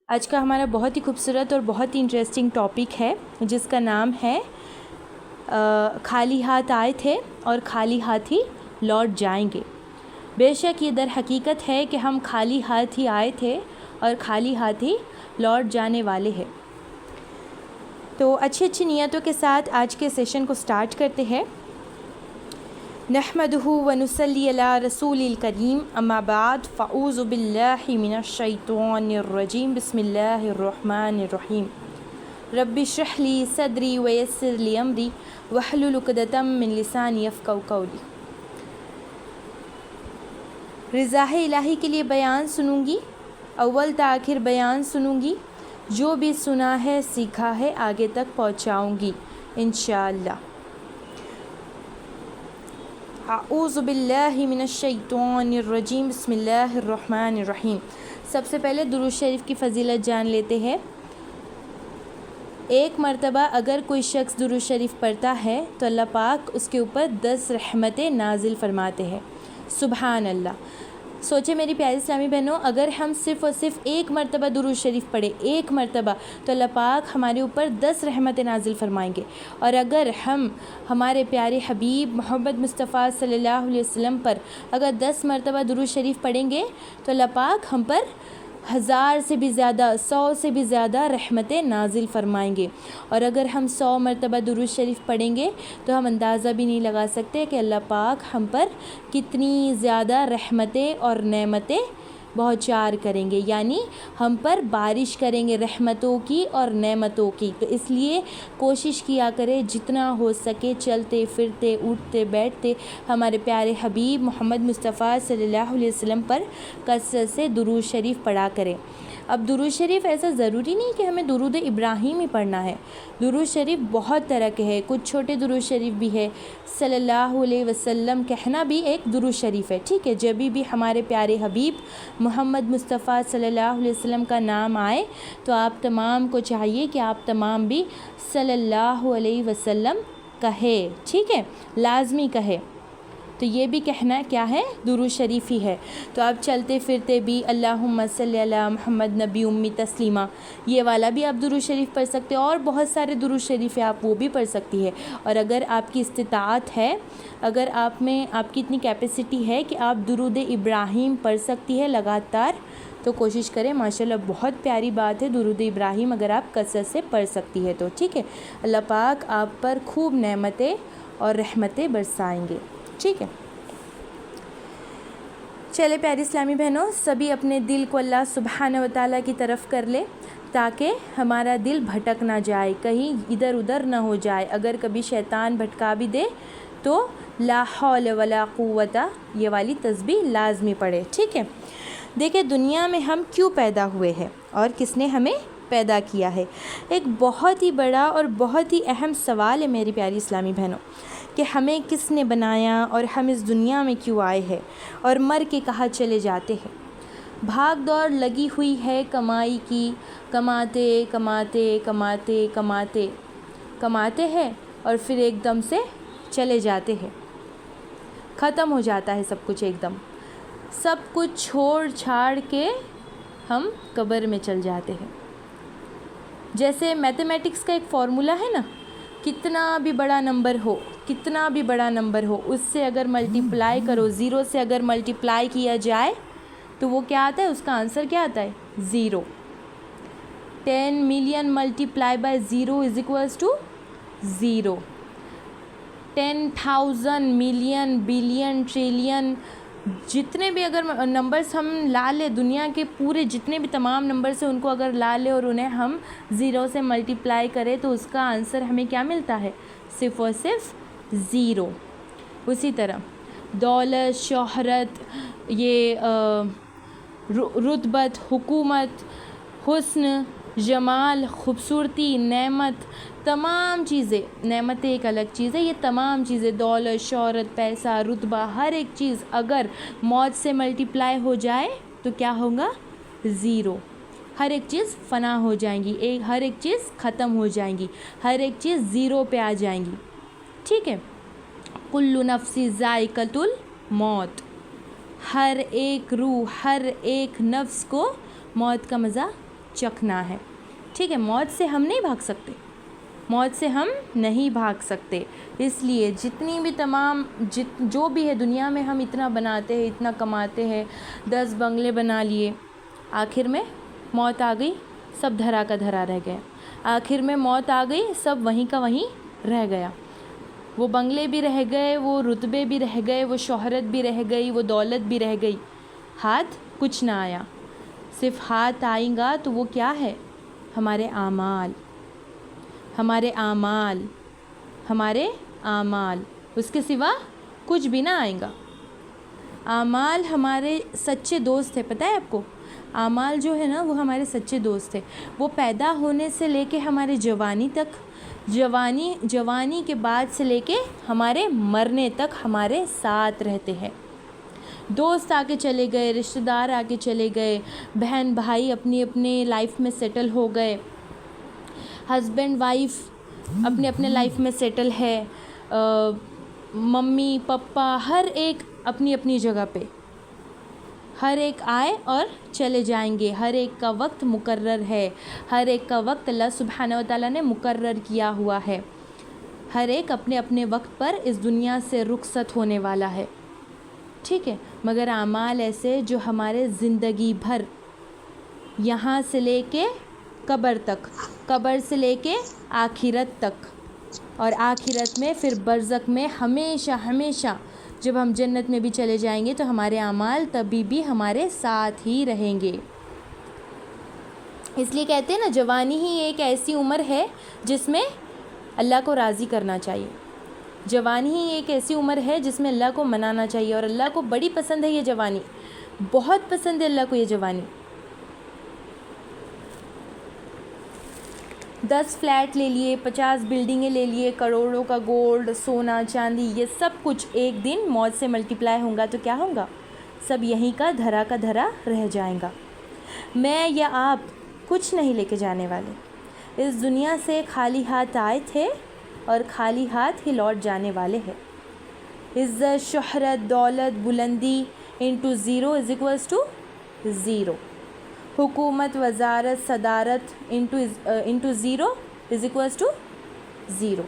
آج کا ہمارا بہت ہی خوبصورت اور بہت ہی انٹرسٹنگ ٹاپک ہے جس کا نام ہے خالی ہاتھ آئے تھے اور خالی ہاتھ ہی لوٹ جائیں گے۔ بے شک یہ در حقیقت ہے کہ ہم خالی ہاتھ ہی آئے تھے اور خالی ہاتھ ہی لوٹ جانے والے ہیں۔ تو اچھی اچھی نیتوں کے ساتھ آج کے سیشن کو سٹارٹ کرتے ہیں۔ نحمدہ ونصلی علی رسول الکریم، اما بعد فاعوذ باللہ من الشیطان الرجیم، بسم اللہ الرحمن الرحیم۔ رب اشرح لی صدری ویسر لی امری واحلل عقدۃ من لسانی یفقہوا قولی۔ رضا الہی کے لیے بیان سنوں گی، اول تا آخر بیان سنوں گی، جو بھی سنا ہے سیکھا ہے آگے تک پہنچاؤں گی انشاءاللہ۔ اعوذ باللہ من الشیطان الرجیم، بسم اللہ الرحمن الرحیم۔ سب سے پہلے درود شریف کی فضیلت جان لیتے ہیں۔ ایک مرتبہ اگر کوئی شخص درود شریف پڑھتا ہے تو اللہ پاک اس کے اوپر 10 رحمتیں نازل فرماتے ہیں۔ سبحان اللہ۔ سوچے میری پیاری اسلامی بہنوں، اگر ہم صرف اور صرف ایک مرتبہ درود شریف پڑھیں، ایک مرتبہ، تو اللہ پاک ہمارے اوپر 10 رحمتیں نازل فرمائیں گے۔ اور اگر ہم ہمارے پیارے حبیب محمد مصطفیٰ صلی اللہ علیہ وسلم پر اگر 10 مرتبہ درود شریف پڑھیں گے تو اللہ پاک ہم پر 1000 سے بھی زیادہ، 100 سے بھی زیادہ رحمتیں نازل فرمائیں گے۔ اور اگر ہم 100 مرتبہ درود شریف پڑھیں گے تو ہم اندازہ بھی نہیں لگا سکتے کہ اللہ پاک ہم پر کتنی زیادہ رحمتیں اور نعمتیں بہچار کریں گے، یعنی ہم پر بارش کریں گے رحمتوں کی اور نعمتوں کی۔ تو اس لیے کوشش کیا کرے جتنا ہو سکے چلتے پھرتے اٹھتے بیٹھتے ہمارے پیارے حبیب محمد مصطفیٰ صلی اللہ علیہ وسلم پر کثرت سے درود شریف پڑھا کریں۔ اب درود شریف ایسا ضروری نہیں کہ ہمیں درود ابراہیم ہی پڑھنا ہے۔ درود شریف بہت طرح کے ہیں، کچھ چھوٹے درود شریف بھی ہے۔ صلی اللہ علیہ وسلم کہنا بھی ایک درود شریف ہے، ٹھیک ہے؟ جب بھی ہمارے پیارے حبیب محمد مصطفیٰ صلی اللہ علیہ وسلم کا نام آئے تو آپ تمام کو چاہیے کہ آپ تمام بھی صلی اللہ علیہ وسلم کہے، ٹھیک ہے؟ لازمی کہے۔ تو یہ بھی کہنا کیا ہے؟ درود شریف ہی ہے۔ تو آپ چلتے پھرتے بھی اللہم صلی علی محمد نبی امی تسلیمہ، یہ والا بھی آپ درود شریف پڑھ سکتے ہیں، اور بہت سارے درود شریف ہیں آپ وہ بھی پڑھ سکتی ہے۔ اور اگر آپ کی استطاعت ہے، اگر آپ میں آپ کی اتنی کیپیسٹی ہے کہ آپ درود ابراہیم پڑھ سکتی ہے لگاتار، تو کوشش کریں، ماشاءاللہ بہت پیاری بات ہے۔ درود ابراہیم اگر آپ کثرت سے پڑھ سکتی ہے تو ٹھیک ہے، اللہ پاک آپ پر خوب نعمتیں اور رحمتیں برسائیں گے، ٹھیک ہے؟ چلے پیاری اسلامی بہنوں، سبھی اپنے دل کو اللہ سبحانہ و تعالیٰ کی طرف کر لے تاکہ ہمارا دل بھٹک نہ جائے، کہیں ادھر ادھر نہ ہو جائے۔ اگر کبھی شیطان بھٹکا بھی دے تو لا حول ولا قوت یہ والی تسبیح لازمی پڑھے، ٹھیک ہے؟ دیکھیں دنیا میں ہم کیوں پیدا ہوئے ہیں اور کس نے ہمیں پیدا کیا ہے؟ ایک بہت ہی بڑا اور بہت ہی اہم سوال ہے میری پیاری اسلامی بہنوں، کہ ہمیں کس نے بنایا اور ہم اس دنیا میں کیوں آئے ہیں اور مر کے کہاں چلے جاتے ہیں۔ بھاگ دوڑ لگی ہوئی ہے کمائی کی، کماتے کماتے کماتے کماتے کماتے ہیں اور پھر ایک دم سے چلے جاتے ہیں، ختم ہو جاتا ہے سب کچھ، ایک دم سب کچھ چھوڑ چھاڑ کے ہم قبر میں چل جاتے ہیں۔ جیسے میتھمیٹکس کا ایک فارمولا ہے نا، کتنا بھی بڑا نمبر ہو، کتنا بھی بڑا نمبر ہو، اس سے اگر ملٹیپلائی کرو، 0 سے اگر ملٹیپلائی کیا جائے تو وہ کیا آتا ہے؟ اس کا آنسر کیا آتا ہے؟ 0۔ 10 million multiply by 0 is equals to 0۔ 10,000 million billion trillion جتنے بھی اگر نمبرز ہم لا لے، دنیا کے پورے جتنے بھی تمام نمبرز ہیں ان کو اگر لا لے اور انہیں ہم 0 سے ملٹیپلائی کریں تو اس کا آنسر ہمیں کیا ملتا ہے؟ صرف اور صرف 0۔ اسی طرح دولت، شہرت، یہ رتبت، حکومت، حسن، جمال، خوبصورتی، نعمت، تمام چیزیں، نعمتیں ایک الگ چیز ہے، یہ تمام چیزیں دولت، شہرت، پیسہ، رتبہ، ہر ایک چیز اگر موت سے ملٹیپلائی ہو جائے تو کیا ہوگا؟ 0۔ ہر ایک چیز فنا ہو جائیں گی، ہر ایک چیز ختم ہو جائیں گی، ہر ایک چیز 0 پہ آ جائیں گی، ٹھیک ہے؟ کل نفس ذائقۃ الموت، ہر ایک روح، ہر ایک نفس کو موت کا مزہ چکھنا ہے. ٹھیک ہے, موت سے ہم نہیں بھاگ سکتے, موت سے ہم نہیں بھاگ سکتے. اس لیے جتنی بھی جو بھی ہے دنیا میں ہم اتنا بناتے ہیں, اتنا کماتے ہیں, 10 بنگلے بنا لیے, آخر میں موت آ گئی, سب دھرا کا دھرا رہ گئے. آخر میں موت آ گئی, سب وہیں کا وہیں رہ گیا. وہ بنگلے بھی رہ گئے, وہ رتبے بھی رہ گئے, وہ شہرت بھی رہ گئی, وہ دولت بھی رہ گئی, ہاتھ کچھ نہ آیا. صرف ہاتھ آئیں گا تو وہ کیا ہے؟ ہمارے اعمال, ہمارے اعمال, ہمارے اعمال, اس کے سوا کچھ بھی نہ آئیں گا. اعمال ہمارے سچے دوست ہیں, پتہ ہے آپ کو؟ اعمال جو ہے نا وہ ہمارے سچے دوست ہیں. وہ پیدا ہونے سے لے کے ہمارے جوانی تک, جوانی کے بعد سے لے کے ہمارے مرنے تک ہمارے ساتھ رہتے ہیں. دوست آ کے چلے گئے, رشتہ دار آ کے چلے گئے, بہن بھائی اپنی اپنے لائف میں سیٹل ہو گئے, ہسبینڈ وائف اپنے اپنے لائف میں سیٹل ہے, ممی پپا ہر ایک اپنی اپنی جگہ پہ, ہر ایک آئے اور چلے جائیں گے. ہر ایک کا وقت مقرر ہے, ہر ایک کا وقت اللہ سبحانہ و تعالیٰ نے مقرر کیا ہوا ہے. ہر ایک اپنے اپنے وقت پر اس دنیا سے رخصت ہونے والا ہے. ٹھیک ہے, مگر اعمال ایسے جو ہمارے زندگی بھر, یہاں سے لے کے قبر تک, قبر سے لے کے آخرت تک, اور آخرت میں پھر برزخ میں ہمیشہ ہمیشہ جب ہم جنت میں بھی چلے جائیں گے تو ہمارے اعمال تبھی بھی ہمارے ساتھ ہی رہیں گے. اس لیے کہتے ہیں نا, جوانی ہی ایک ایسی عمر ہے جس میں اللہ کو راضی کرنا چاہیے. جوانی ہی ایک ایسی عمر ہے جس میں اللہ کو منانا چاہیے, اور اللہ کو بڑی پسند ہے یہ جوانی, بہت پسند ہے اللہ کو یہ جوانی. 10 فلیٹ لے لیے, 50 بلڈنگیں لے لیے, کروڑوں کا گولڈ, سونا, چاندی, یہ سب کچھ ایک دن موت سے ملٹیپلائی ہوں گا تو کیا ہوگا؟ سب یہیں کا دھرا رہ جائیں گا. میں یا آپ کچھ نہیں لے کے جانے والے. اس دنیا سے خالی ہاتھ آئے تھے اور خالی ہاتھ ہی لوٹ جانے والے ہیں. عزت, شہرت, دولت, بلندی into zero is equals to zero. حکومت, وزارت, صدارت into zero is equals to zero.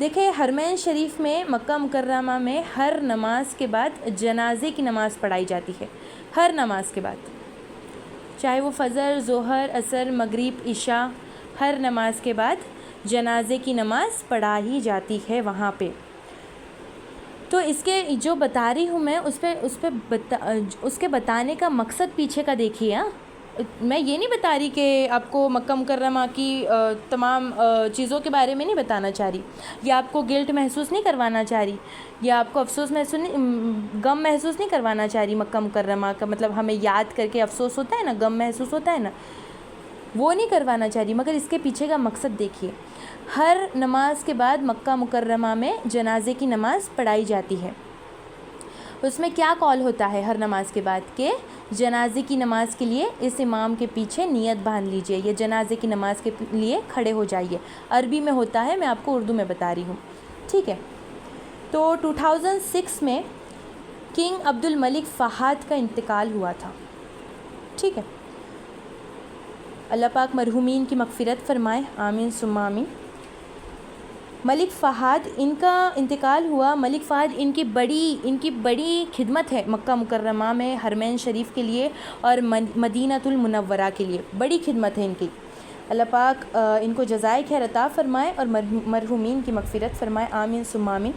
دیکھیں, حرمین شریف میں, مکہ مکرمہ میں ہر نماز کے بعد جنازے کی نماز پڑھائی جاتی ہے. ہر نماز کے بعد, چاہے وہ فجر, ظہر, عصر, مغرب, عشاء, ہر نماز کے بعد جنازے کی نماز پڑھائی جاتی ہے وہاں پہ. تو اس کے جو بتا رہی ہوں میں, اس کے بتانے کا مقصد پیچھے کا دیکھیے. میں یہ نہیں بتا رہی کہ آپ کو مکہ مکرمہ کی تمام چیزوں کے بارے میں نہیں بتانا چاہ رہی, یا آپ کو گلٹ محسوس نہیں کروانا چاہ رہی, یا آپ کو غم محسوس نہیں کروانا چاہ رہی. مکہ مکرمہ کا مطلب ہمیں یاد کر کے افسوس ہوتا ہے نا, غم محسوس ہوتا ہے نا, وہ نہیں کروانا چاہ رہی. مگر اس کے پیچھے کا مقصد دیکھیے. ہر نماز کے بعد مکہ مکرمہ میں جنازے کی نماز پڑھائی جاتی ہے. اس میں کیا قول ہوتا ہے ہر نماز کے بعد کہ جنازے کی نماز کے لیے اس امام کے پیچھے نیت باندھ لیجئے, یا جنازے کی نماز کے لیے کھڑے ہو جائیے. عربی میں ہوتا ہے, میں آپ کو اردو میں بتا رہی ہوں. ٹھیک ہے, تو 2006 میں کنگ عبد الملک فہد کا انتقال ہوا تھا. ٹھیک ہے, اللہ پاک مرحومین کی مغفرت فرمائے, آمین ثم آمین. ملک فہد, ان کا انتقال ہوا. ملک فہد ان کی بڑی خدمت ہے مکہ مکرمہ میں حرمین شریف کے لیے اور مدینۃ المنورہ کے لیے, بڑی خدمت ہے ان کی. اللہ پاک ان کو جزائے خیر عطا فرمائے اور مرحومین کی مغفرت فرمائے, آمین ثم آمین.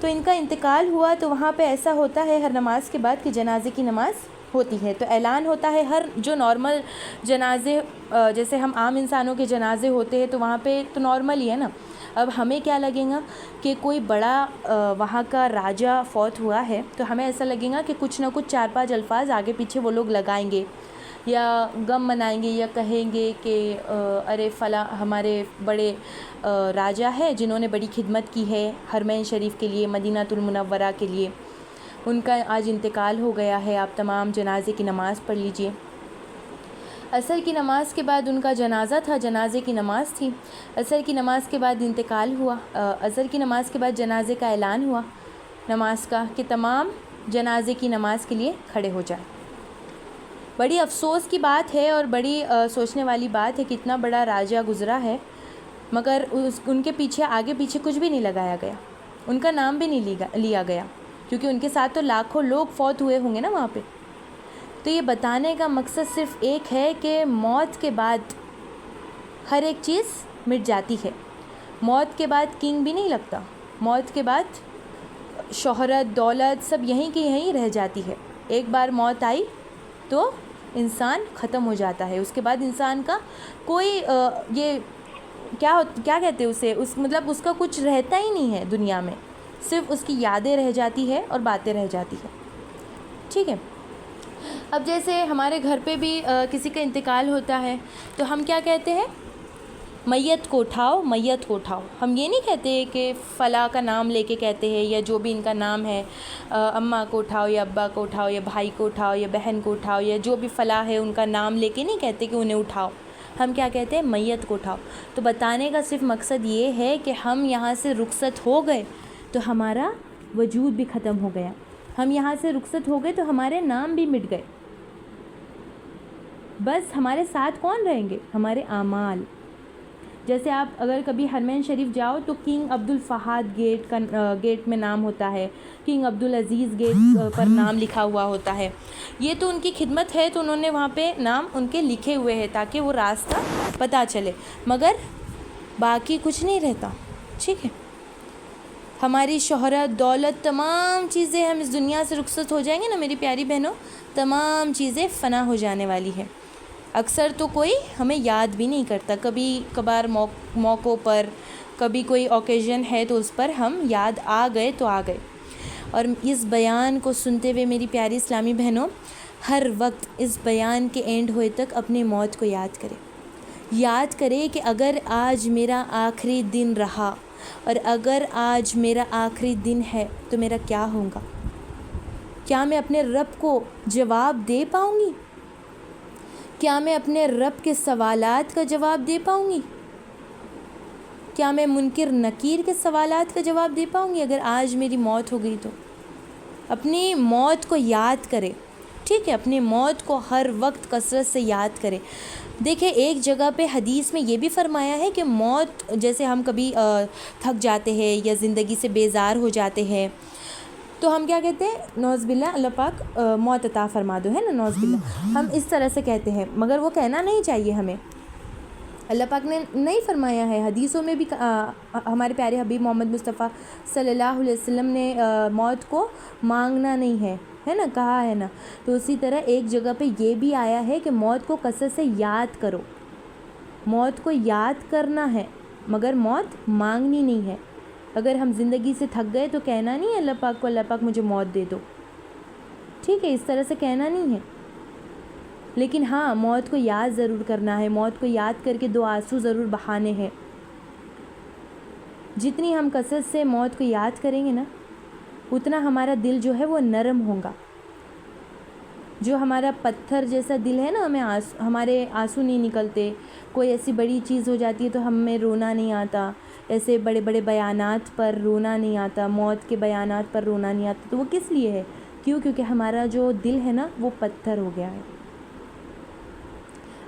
تو ان کا انتقال ہوا تو وہاں پہ ایسا ہوتا ہے ہر نماز کے بعد کہ جنازے کی نماز ہوتی ہے. تو اعلان ہوتا ہے, ہر جو نارمل جنازے جیسے ہم عام انسانوں کے جنازے ہوتے ہیں تو وہاں پہ تو نارمل ہی ہے نا. اب ہمیں کیا لگے گا کہ کوئی بڑا وہاں کا راجہ فوت ہوا ہے, تو ہمیں ایسا لگے گا کہ کچھ نہ کچھ 4-5 الفاظ آگے پیچھے وہ لوگ لگائیں گے, یا غم منائیں گے, یا کہیں گے کہ ارے فلاں ہمارے بڑے راجہ ہے جنہوں نے بڑی خدمت کی ہے حرمین شریف کے لیے, مدینۃ المنورہ کے لیے, ان کا آج انتقال ہو گیا ہے, آپ تمام جنازے کی نماز پڑھ لیجئے. عصر کی نماز کے بعد ان کا جنازہ تھا, جنازے کی نماز تھی. عصر کی نماز کے بعد انتقال ہوا. عصر کی نماز کے بعد جنازے کا اعلان ہوا نماز کا کہ تمام جنازے کی نماز کے لیے کھڑے ہو جائیں. بڑی افسوس کی بات ہے اور بڑی سوچنے والی بات ہے کہ اتنا بڑا راجہ گزرا ہے مگر ان کے پیچھے آگے پیچھے کچھ بھی نہیں لگایا گیا، ان کا نام بھی نہیں لیا گیا، کیونکہ ان کے ساتھ تو لاکھوں لوگ فوت ہوئے ہوں گے نا وہاں پہ۔ تو یہ بتانے کا مقصد صرف ایک ہے کہ موت کے بعد ہر ایک چیز مٹ جاتی ہے۔ موت کے بعد کنگ بھی نہیں لگتا، موت کے بعد شہرت دولت سب یہیں کی یہیں رہ جاتی ہے۔ ایک بار موت آئی تو انسان ختم ہو جاتا ہے، اس کے بعد انسان کا کوئی یہ کیا کہتے ہیں اسے، مطلب اس کا کچھ رہتا ہی نہیں ہے دنیا میں، صرف اس کی یادیں رہ جاتی ہے اور باتیں رہ جاتی ہے، ٹھیک ہے۔ اب جیسے ہمارے گھر پہ بھی کسی کا انتقال ہوتا ہے تو ہم کیا کہتے ہیں، میت کو اٹھاؤ، میت کو اٹھاؤ۔ ہم یہ نہیں کہتے کہ فلاں کا نام لے کے کہتے ہیں، یا جو بھی ان کا نام ہے، اماں کو اٹھاؤ یا ابا کو اٹھاؤ یا بھائی کو اٹھاؤ یا بہن کو اٹھاؤ، یا جو بھی فلاں ہے ان کا نام لے کے نہیں کہتے کہ انہیں اٹھاؤ، ہم کیا کہتے ہیں، میت کو اٹھاؤ۔ تو بتانے کا صرف مقصد یہ ہے کہ ہم یہاں سے رخصت ہو گئے تو ہمارا وجود بھی ختم ہو گیا، ہم یہاں سے رخصت ہو گئے تو ہمارے نام بھی مٹ گئے، بس ہمارے ساتھ کون رہیں گے، ہمارے اعمال۔ جیسے آپ اگر کبھی حرمین شریف جاؤ تو کنگ عبدالفہد گیٹ میں نام ہوتا ہے، کنگ عبدالعزیز گیٹ پر نام لکھا ہوا ہوتا ہے۔ یہ تو ان کی خدمت ہے تو انہوں نے وہاں پہ نام ان کے لکھے ہوئے ہیں تاکہ وہ راستہ پتہ چلے، مگر باقی کچھ نہیں رہتا، ٹھیک ہے۔ ہماری شہرت دولت تمام چیزیں، ہم اس دنیا سے رخصت ہو جائیں گے نا میری پیاری بہنوں، تمام چیزیں فنا ہو جانے والی ہے۔ اکثر تو کوئی ہمیں یاد بھی نہیں کرتا، کبھی کبھار موقعوں پر کبھی کوئی اوکیزن ہے تو اس پر ہم یاد آ گئے تو آ گئے۔ اور اس بیان کو سنتے ہوئے میری پیاری اسلامی بہنوں، ہر وقت اس بیان کے اینڈ ہوئے تک اپنی موت کو یاد کرے کہ اگر آج میرا آخری دن رہا اور اگر آج میرا آخری دن ہے تو میرا کیا ہوگا؟ کیا میں اپنے رب کو جواب دے پاؤں گی؟ کیا میں اپنے رب کے سوالات کا جواب دے پاؤں گی؟ کیا میں منکر نکیر کے سوالات کا جواب دے پاؤں گی اگر آج میری موت ہو گئی تو؟ اپنی موت کو یاد کرے، ٹھیک ہے، اپنی موت کو ہر وقت کثرت سے یاد کرے۔ دیکھیں ایک جگہ پہ حدیث میں یہ بھی فرمایا ہے کہ موت، جیسے ہم کبھی تھک جاتے ہیں یا زندگی سے بیزار ہو جاتے ہیں تو ہم کیا کہتے ہیں، نعوذ باللہ اللہ پاک موت عطا فرما دو، ہے نا، نعوذ باللہ، ہم اس طرح سے کہتے ہیں، مگر وہ کہنا نہیں چاہیے ہمیں۔ اللہ پاک نے نہیں فرمایا ہے، حدیثوں میں بھی ہمارے پیارے حبیب محمد مصطفیٰ صلی اللہ علیہ وسلم نے موت کو مانگنا نہیں ہے نا، کہا ہے نا۔ تو اسی طرح ایک جگہ پہ یہ بھی آیا ہے کہ موت کو کثرت سے یاد کرو، موت کو یاد کرنا ہے مگر موت مانگنی نہیں ہے۔ اگر ہم زندگی سے تھک گئے تو کہنا نہیں ہے اللہ پاک کو، اللہ پاک مجھے موت دے دو، ٹھیک ہے، اس طرح سے کہنا نہیں ہے، لیکن ہاں موت کو یاد ضرور کرنا ہے، موت کو یاد کر کے 2 آنسو ضرور بہانے ہیں۔ جتنی ہم کثرت سے موت کو یاد کریں گے نا اتنا ہمارا دل جو ہے وہ نرم ہوگا۔ جو ہمارا پتھر جیسا دل ہے نا، ہمارے آنسو نہیں نکلتے، کوئی ایسی بڑی چیز ہو جاتی ہے تو ہمیں رونا نہیں آتا، ایسے بڑے بڑے بیانات پر رونا نہیں آتا، موت کے بیانات پر رونا نہیں آتا، تو وہ کس لیے ہے؟ کیونکہ ہمارا جو دل ہے نا وہ پتھر ہو گیا ہے۔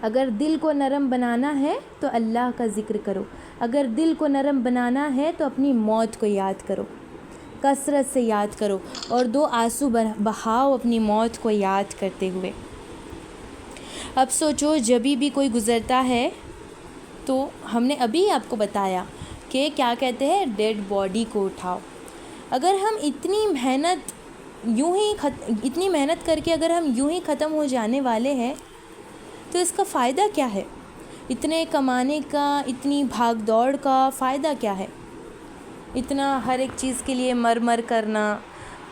اگر دل کو نرم بنانا ہے تو اللہ کا ذکر کرو، اگر دل کو نرم بنانا ہے تو اپنی موت کو یاد کرو، کثرت سے یاد کرو، اور 2 آنسو بہاؤ اپنی موت کو یاد کرتے ہوئے۔ اب سوچو جبھی بھی کوئی گزرتا ہے تو ہم نے ابھی آپ کو بتایا کہ کیا کہتے ہیں، ڈیڈ باڈی کو اٹھاؤ۔ اگر ہم اتنی محنت کر کے اگر ہم یوں ہی ختم ہو جانے والے ہیں تو اس کا فائدہ کیا ہے؟ اتنے کمانے کا، اتنی بھاگ دوڑ کا فائدہ کیا ہے؟ اتنا ہر ایک چیز کے لیے مر کرنا،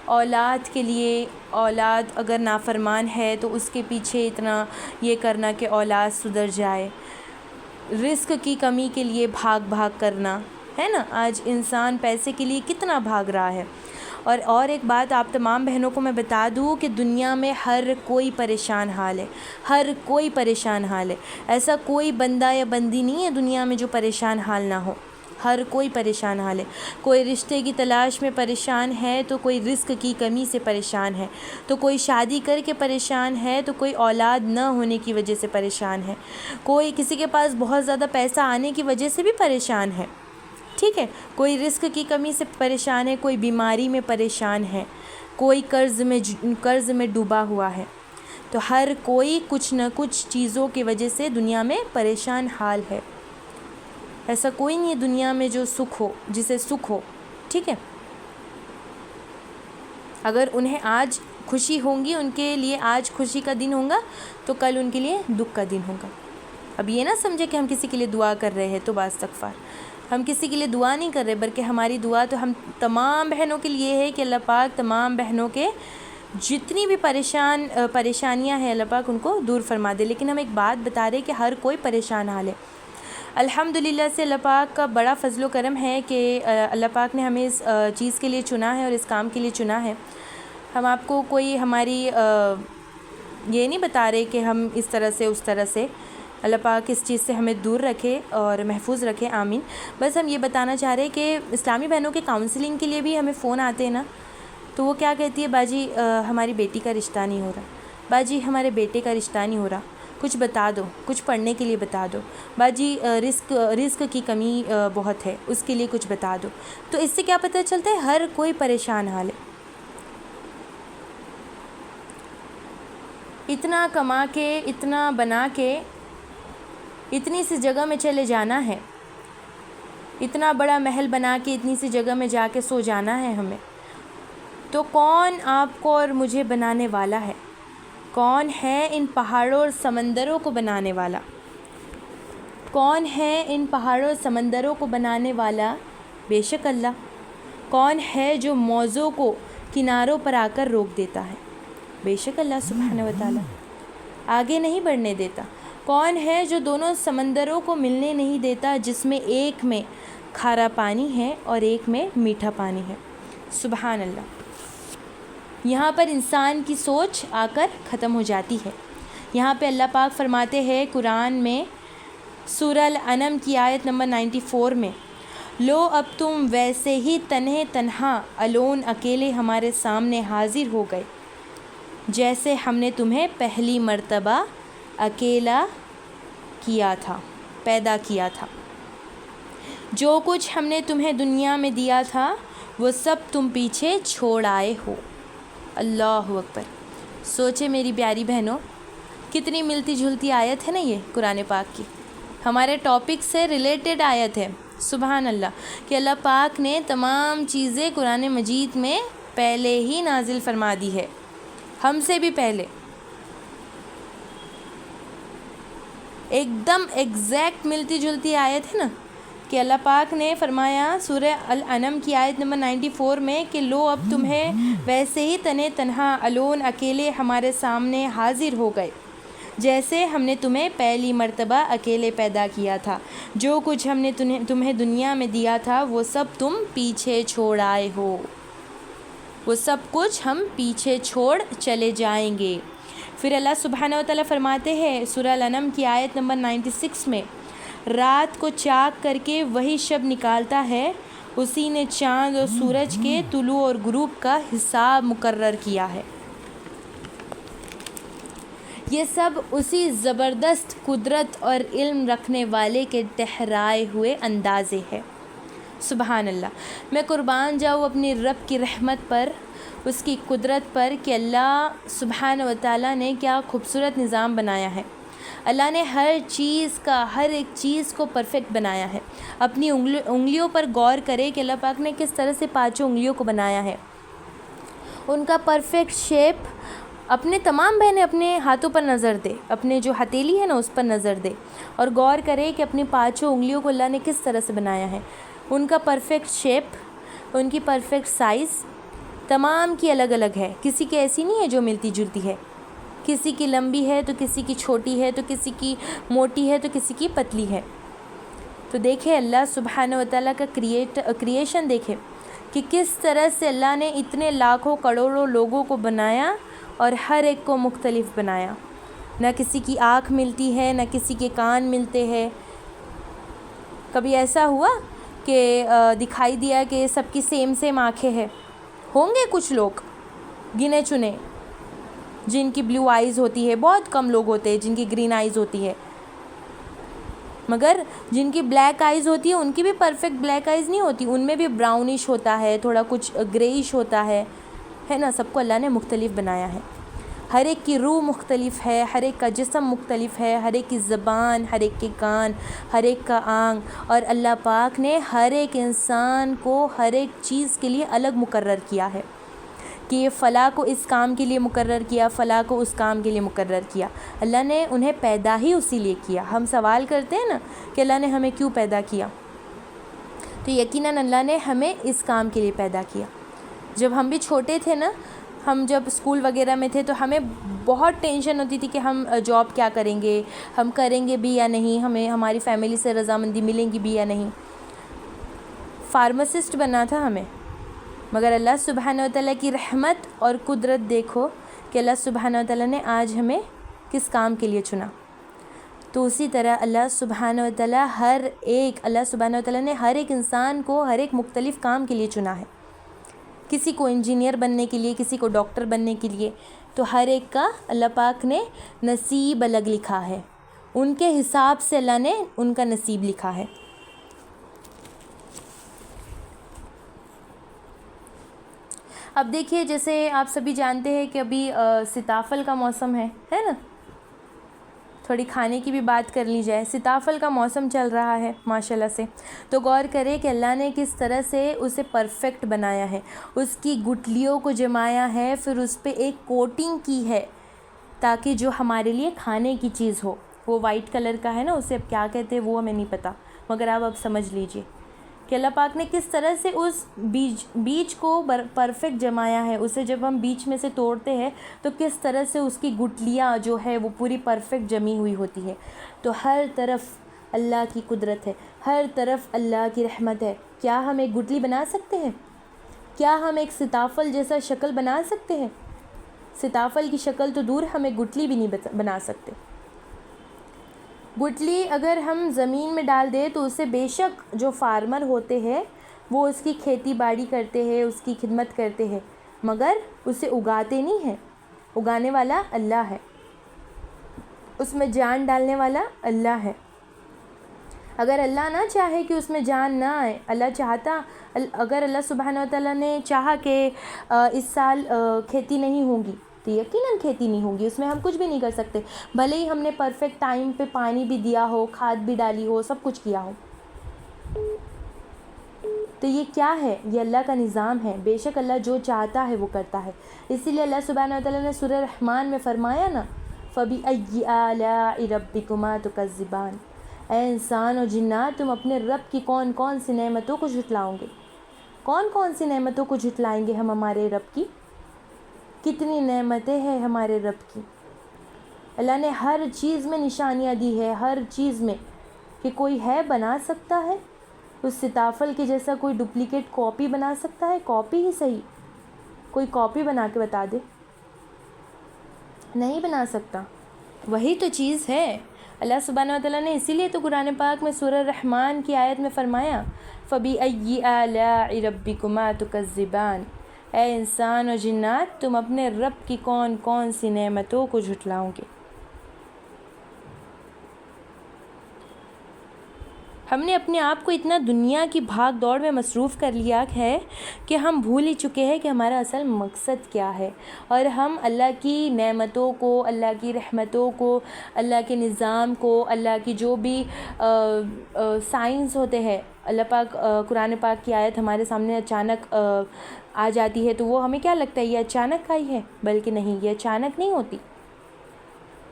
اولاد کے لیے، اولاد اگر نافرمان ہے تو اس کے پیچھے اتنا یہ کرنا کہ اولاد سدھر جائے، رزق کی کمی کے لیے بھاگ کرنا، ہے نا۔ آج انسان پیسے کے لیے کتنا بھاگ رہا ہے۔ اور ایک بات آپ تمام بہنوں کو میں بتا دوں کہ دنیا میں ہر کوئی پریشان حال ہے، ہر کوئی پریشان حال ہے، ایسا کوئی بندہ یا بندی نہیں ہے دنیا میں جو پریشان حال نہ ہو۔ ہر کوئی پریشان حال ہے. کوئی رشتے کی تلاش میں پریشان ہے تو کوئی رزق کی کمی سے پریشان ہے, تو کوئی شادی کر کے پریشان ہے, تو کوئی اولاد نہ ہونے کی وجہ سے پریشان ہے, کوئی کسی کے پاس بہت زیادہ پیسہ آنے کی وجہ سے بھی پریشان ہے, ٹھیک ہے, کوئی رزق کی کمی سے پریشان ہے, کوئی بیماری میں پریشان ہے, کوئی قرض میں ڈوبا ہوا ہے. تو ہر کوئی کچھ نہ کچھ چیزوں کی وجہ سے دنیا میں پریشان حال ہے. ایسا کوئی نہیں ہے دنیا میں جو جسے سکھ ہو, ٹھیک ہے. اگر انہیں آج خوشی ہوں گی, ان کے لیے آج خوشی کا دن ہوگا, تو کل ان کے لیے دکھ کا دن ہوگا. اب یہ نہ سمجھے کہ ہم کسی کے لیے دعا کر رہے ہیں تو باستغفار, ہم کسی کے لیے دعا نہیں کر رہے, بلکہ ہماری دعا تو ہم تمام بہنوں کے لیے ہے کہ اللہ پاک تمام بہنوں کے جتنی بھی پریشانیاں ہیں اللہ پاک ان کو دور فرما دے. لیکن ہم ایک بات بتا رہے کہ ہر کوئی پریشان حال ہے. الحمدللہ سے اللہ پاک کا بڑا فضل و کرم ہے کہ اللہ پاک نے ہمیں اس چیز کے لیے چنا ہے اور اس کام کے لیے چنا ہے. ہم آپ کو کوئی ہماری یہ نہیں بتا رہے کہ ہم اس طرح سے اس طرح سے, اللہ پاک اس چیز سے ہمیں دور رکھے اور محفوظ رکھے, آمین. بس ہم یہ بتانا چاہ رہے ہیں کہ اسلامی بہنوں کے کاؤنسلنگ کے لیے بھی ہمیں فون آتے ہیں نا, تو وہ کیا کہتی ہے, باجی ہماری بیٹی کا رشتہ نہیں ہو رہا, باجی ہمارے بیٹے کا رشتہ نہیں ہو رہا, کچھ بتا دو, کچھ پڑھنے کے لیے بتا دو, باجی رزق کی کمی بہت ہے, اس کے لیے کچھ بتا دو. تو اس سے کیا پتہ چلتا ہے, ہر کوئی پریشان حال ہے. اتنا کما کے, اتنا بنا کے, اتنی سی جگہ میں چلے جانا ہے, اتنا بڑا محل بنا کے اتنی سی جگہ میں جا کے سو جانا ہے ہمیں, تو کون آپ کو اور مجھے بنانے والا ہے؟ کون ہے ان پہاڑوں اور سمندروں کو بنانے والا؟ کون ہے ان پہاڑوں اور سمندروں کو بنانے والا؟ بے شک اللہ. کون ہے جو موجوں کو کناروں پر آ کر روک دیتا ہے؟ بے شک اللہ سبحانہ و تعالی. آگے نہیں بڑھنے دیتا. کون ہے جو دونوں سمندروں کو ملنے نہیں دیتا, جس میں ایک میں کھارا پانی ہے اور ایک میں میٹھا پانی ہے؟ سبحان اللہ. یہاں پر انسان کی سوچ آ کر ختم ہو جاتی ہے. یہاں پہ اللہ پاک فرماتے ہیں قرآن میں سورہ الانعام کی آیت نمبر 94 میں, لو اب تم ویسے ہی تنہا الون اکیلے ہمارے سامنے حاضر ہو گئے جیسے ہم نے تمہیں پہلی مرتبہ اکیلا کیا تھا, پیدا کیا تھا. جو کچھ ہم نے تمہیں دنیا میں دیا تھا وہ سب تم پیچھے چھوڑ آئے ہو. اللہ اکبر. سوچے میری پیاری بہنوں, کتنی ملتی جلتی آیت ہے نا یہ قرآن پاک کی, ہمارے ٹاپک سے ریلیٹڈ آیت ہے. سبحان اللہ, کہ اللہ پاک نے تمام چیزیں قرآن مجید میں پہلے ہی نازل فرما دی ہے, ہم سے بھی پہلے. ایک دم ایگزیکٹ ملتی جلتی آیت ہے نا, کہ اللہ پاک نے فرمایا سورہ الانعام کی آیت نمبر 94 میں کہ لو اب تمہیں ویسے ہی تنہا الون اکیلے ہمارے سامنے حاضر ہو گئے جیسے ہم نے تمہیں پہلی مرتبہ اکیلے پیدا کیا تھا. جو کچھ ہم نے تمہیں دنیا میں دیا تھا وہ سب تم پیچھے چھوڑ آئے ہو, وہ سب کچھ ہم پیچھے چھوڑ چلے جائیں گے. پھر اللہ سبحانہ و تعالیٰ فرماتے ہیں سورہ الانعام کی آیت نمبر 96 میں, رات کو چاک کر کے وہی شب نکالتا ہے, اسی نے چاند اور سورج کے طلوع اور غروب کا حساب مقرر کیا ہے. یہ سب اسی زبردست قدرت اور علم رکھنے والے کے ٹھہرائے ہوئے اندازے ہے. سبحان اللہ. میں قربان جاؤں اپنی رب کی رحمت پر, اس کی قدرت پر, کہ اللہ سبحانہ و تعالیٰ نے کیا خوبصورت نظام بنایا ہے. اللہ نے ہر ایک چیز کو پرفیکٹ بنایا ہے. اپنی انگلیوں پر غور کرے کہ اللہ پاک نے کس طرح سے 5 انگلیوں کو بنایا ہے, ان کا پرفیکٹ شیپ. اپنے تمام بہنیں اپنے ہاتھوں پر نظر دے, اپنے جو ہتھیلی ہے نا اس پر نظر دے, اور غور کرے کہ اپنی 5 انگلیوں کو اللہ نے کس طرح سے بنایا ہے. ان کا پرفیکٹ شیپ, ان کی پرفیکٹ سائز, تمام کی الگ الگ ہے. کسی کی ایسی نہیں ہے جو ملتی جلتی ہے, کسی کی لمبی ہے تو کسی کی چھوٹی ہے, تو کسی کی موٹی ہے تو کسی کی پتلی ہے. تو دیکھے اللہ سبحانہ و تعالیٰ کا کریشن دیکھے کہ کس طرح سے اللہ نے اتنے لاکھوں کروڑوں لوگوں کو بنایا اور ہر ایک کو مختلف بنایا. نہ کسی کی آنکھ ملتی ہے, نہ کسی کے کان ملتے ہیں. کبھی ایسا ہوا کہ دکھائی دیا کہ سب کی سیم آنکھیں ہیں. ہوں گے کچھ لوگ گنے چنے جن کی بلیو آئیز ہوتی ہے، بہت کم لوگ ہوتے ہیں جن کی گرین آئیز ہوتی ہے، مگر جن کی بلیک آئیز ہوتی ہے ان کی بھی پرفیکٹ بلیک آئیز نہیں ہوتی، ان میں بھی براؤنش ہوتا ہے، تھوڑا کچھ گریش ہوتا ہے نا. سب کو اللہ نے مختلف بنایا ہے. ہر ایک کی روح مختلف ہے، ہر ایک کا جسم مختلف ہے، ہر ایک کی زبان، ہر ایک کے کان، ہر ایک کا آنکھ، اور اللہ پاک نے ہر ایک انسان کو ہر ایک چیز کے لیے الگ مقرر کیا ہے کہ یہ فلاں کو اس کام کے لیے مقرر کیا، فلاں کو اس کام کے لیے مقرر کیا. اللہ نے انہیں پیدا ہی اسی لیے کیا. ہم سوال کرتے ہیں نا کہ اللہ نے ہمیں کیوں پیدا کیا، تو یقیناً اللہ نے ہمیں اس کام کے لیے پیدا کیا. جب ہم بھی چھوٹے تھے نا، ہم جب اسکول وغیرہ میں تھے تو ہمیں بہت ٹینشن ہوتی تھی کہ ہم جاب کیا کریں گے، ہم کریں گے بھی یا نہیں، ہمیں ہماری فیملی سے رضامندی ملیں گی بھی یا نہیں. فارماسسٹ بننا تھا ہمیں، مگر اللہ سبحانہ و تعالیٰ کی رحمت اور قدرت دیکھو کہ اللہ سبحانہ و تعالیٰ نے آج ہمیں کس کام کے لیے چنا. تو اسی طرح اللہ سبحانہ و تعالیٰ اللہ سبحانہ و تعالیٰ نے ہر ایک انسان کو ہر ایک مختلف کام کے لیے چنا ہے. کسی کو انجینئر بننے کے لیے، کسی کو ڈاکٹر بننے کے لیے، تو ہر ایک کا اللہ پاک نے نصیب الگ لکھا ہے. ان کے حساب سے اللہ نے ان کا نصیب لکھا ہے. اب دیکھیے، جیسے آپ سبھی جانتے ہیں کہ ابھی سیتافل کا موسم ہے نا. تھوڑی کھانے کی بھی بات کر لی جائے. سیتافل کا موسم چل رہا ہے ماشاءاللہ سے، تو غور کرے کہ اللہ نے کس طرح سے اسے پرفیکٹ بنایا ہے. اس کی گٹلیوں کو جمایا ہے، پھر اس پہ ایک کوٹنگ کی ہے تاکہ جو ہمارے لیے کھانے کی چیز ہو. وہ وائٹ کلر کا ہے نا، اسے اب کیا کہتے ہیں وہ ہمیں نہیں پتہ، مگر آپ اب سمجھ لیجئے کہ اللہ پاک نے کس طرح سے اس بیج کو پرفیکٹ جمایا ہے. اسے جب ہم بیچ میں سے توڑتے ہیں تو کس طرح سے اس کی گٹلیاں جو ہے وہ پوری پرفیکٹ جمی ہوئی ہوتی ہے. تو ہر طرف اللہ کی قدرت ہے، ہر طرف اللہ کی رحمت ہے. کیا ہم ایک گٹلی بنا سکتے ہیں؟ کیا ہم ایک سیتافل جیسا شکل بنا سکتے ہیں؟ سیتافل کی شکل تو دور، ہم ایک گٹلی بھی نہیں بنا سکتے. گٹلی اگر ہم زمین میں ڈال دیں تو اسے بے شک جو فارمر ہوتے ہیں وہ اس کی کھیتی باڑی کرتے ہیں، اس کی خدمت کرتے ہیں، مگر اسے اگاتے نہیں ہیں. اگانے والا اللہ ہے، اس میں جان ڈالنے والا اللہ ہے. اگر اللہ نہ چاہے کہ اس میں جان نہ آئے، اگر اللہ سبحانہ و تعالیٰ نے چاہا کہ اس سال کھیتی نہیں ہوگی تو یقیناً کھیتی نہیں ہوگی، اس میں ہم کچھ بھی نہیں کر سکتے. بھلے ہی ہم نے پرفیکٹ ٹائم پہ پانی بھی دیا ہو، کھاد بھی ڈالی ہو، سب کچھ کیا ہو. تو یہ کیا ہے؟ یہ اللہ کا نظام ہے. بے شک اللہ جو چاہتا ہے وہ کرتا ہے. اسی لیے اللہ سبحانہ و تعالیٰ نے سورہ رحمان میں فرمایا نا، فَبِأَيِّ آلَاءِ رَبِّكُمَا تُكَذِّبَانِ. اے انسان اور جنات، تم اپنے رب کی کون کون سی نعمتوں کو جھٹلاؤ گے؟ کون کون سی نعمتوں کو جھٹلائیں گے ہم ہمارے رب کی؟ کتنی نعمتیں ہیں ہمارے رب کی. اللہ نے ہر چیز میں نشانیاں دی ہے، ہر چیز میں، کہ کوئی ہے بنا سکتا ہے اس سیتافل کے جیسا کوئی ڈپلیکیٹ کاپی بنا سکتا ہے؟ کاپی ہی صحیح، کوئی کاپی بنا کے بتا دے. نہیں بنا سکتا. وہی تو چیز ہے. اللہ سبحانہ و تعالیٰ نے اسی لیے تو قرآن پاک میں سورہ رحمان کی آیت میں فرمایا، فَبِأَيِّ آلَاءِ رَبِّكُمَا تُكَذِّبَانِ. اے انسان اور جنات، تم اپنے رب کی کون کون سی نعمتوں کو جھٹلاؤ گے؟ ہم نے اپنے آپ کو اتنا دنیا کی بھاگ دوڑ میں مصروف کر لیا ہے کہ ہم بھول ہی چکے ہیں کہ ہمارا اصل مقصد کیا ہے. اور ہم اللہ کی نعمتوں کو، اللہ کی رحمتوں کو، اللہ کے نظام کو، اللہ کی جو بھی سائنس ہوتے ہیں، اللہ پاک قرآن پاک کی آیت ہمارے سامنے اچانک آ جاتی ہے تو وہ ہمیں کیا لگتا ہے یہ اچانک آئی ہے، بلکہ نہیں، یہ اچانک نہیں ہوتی،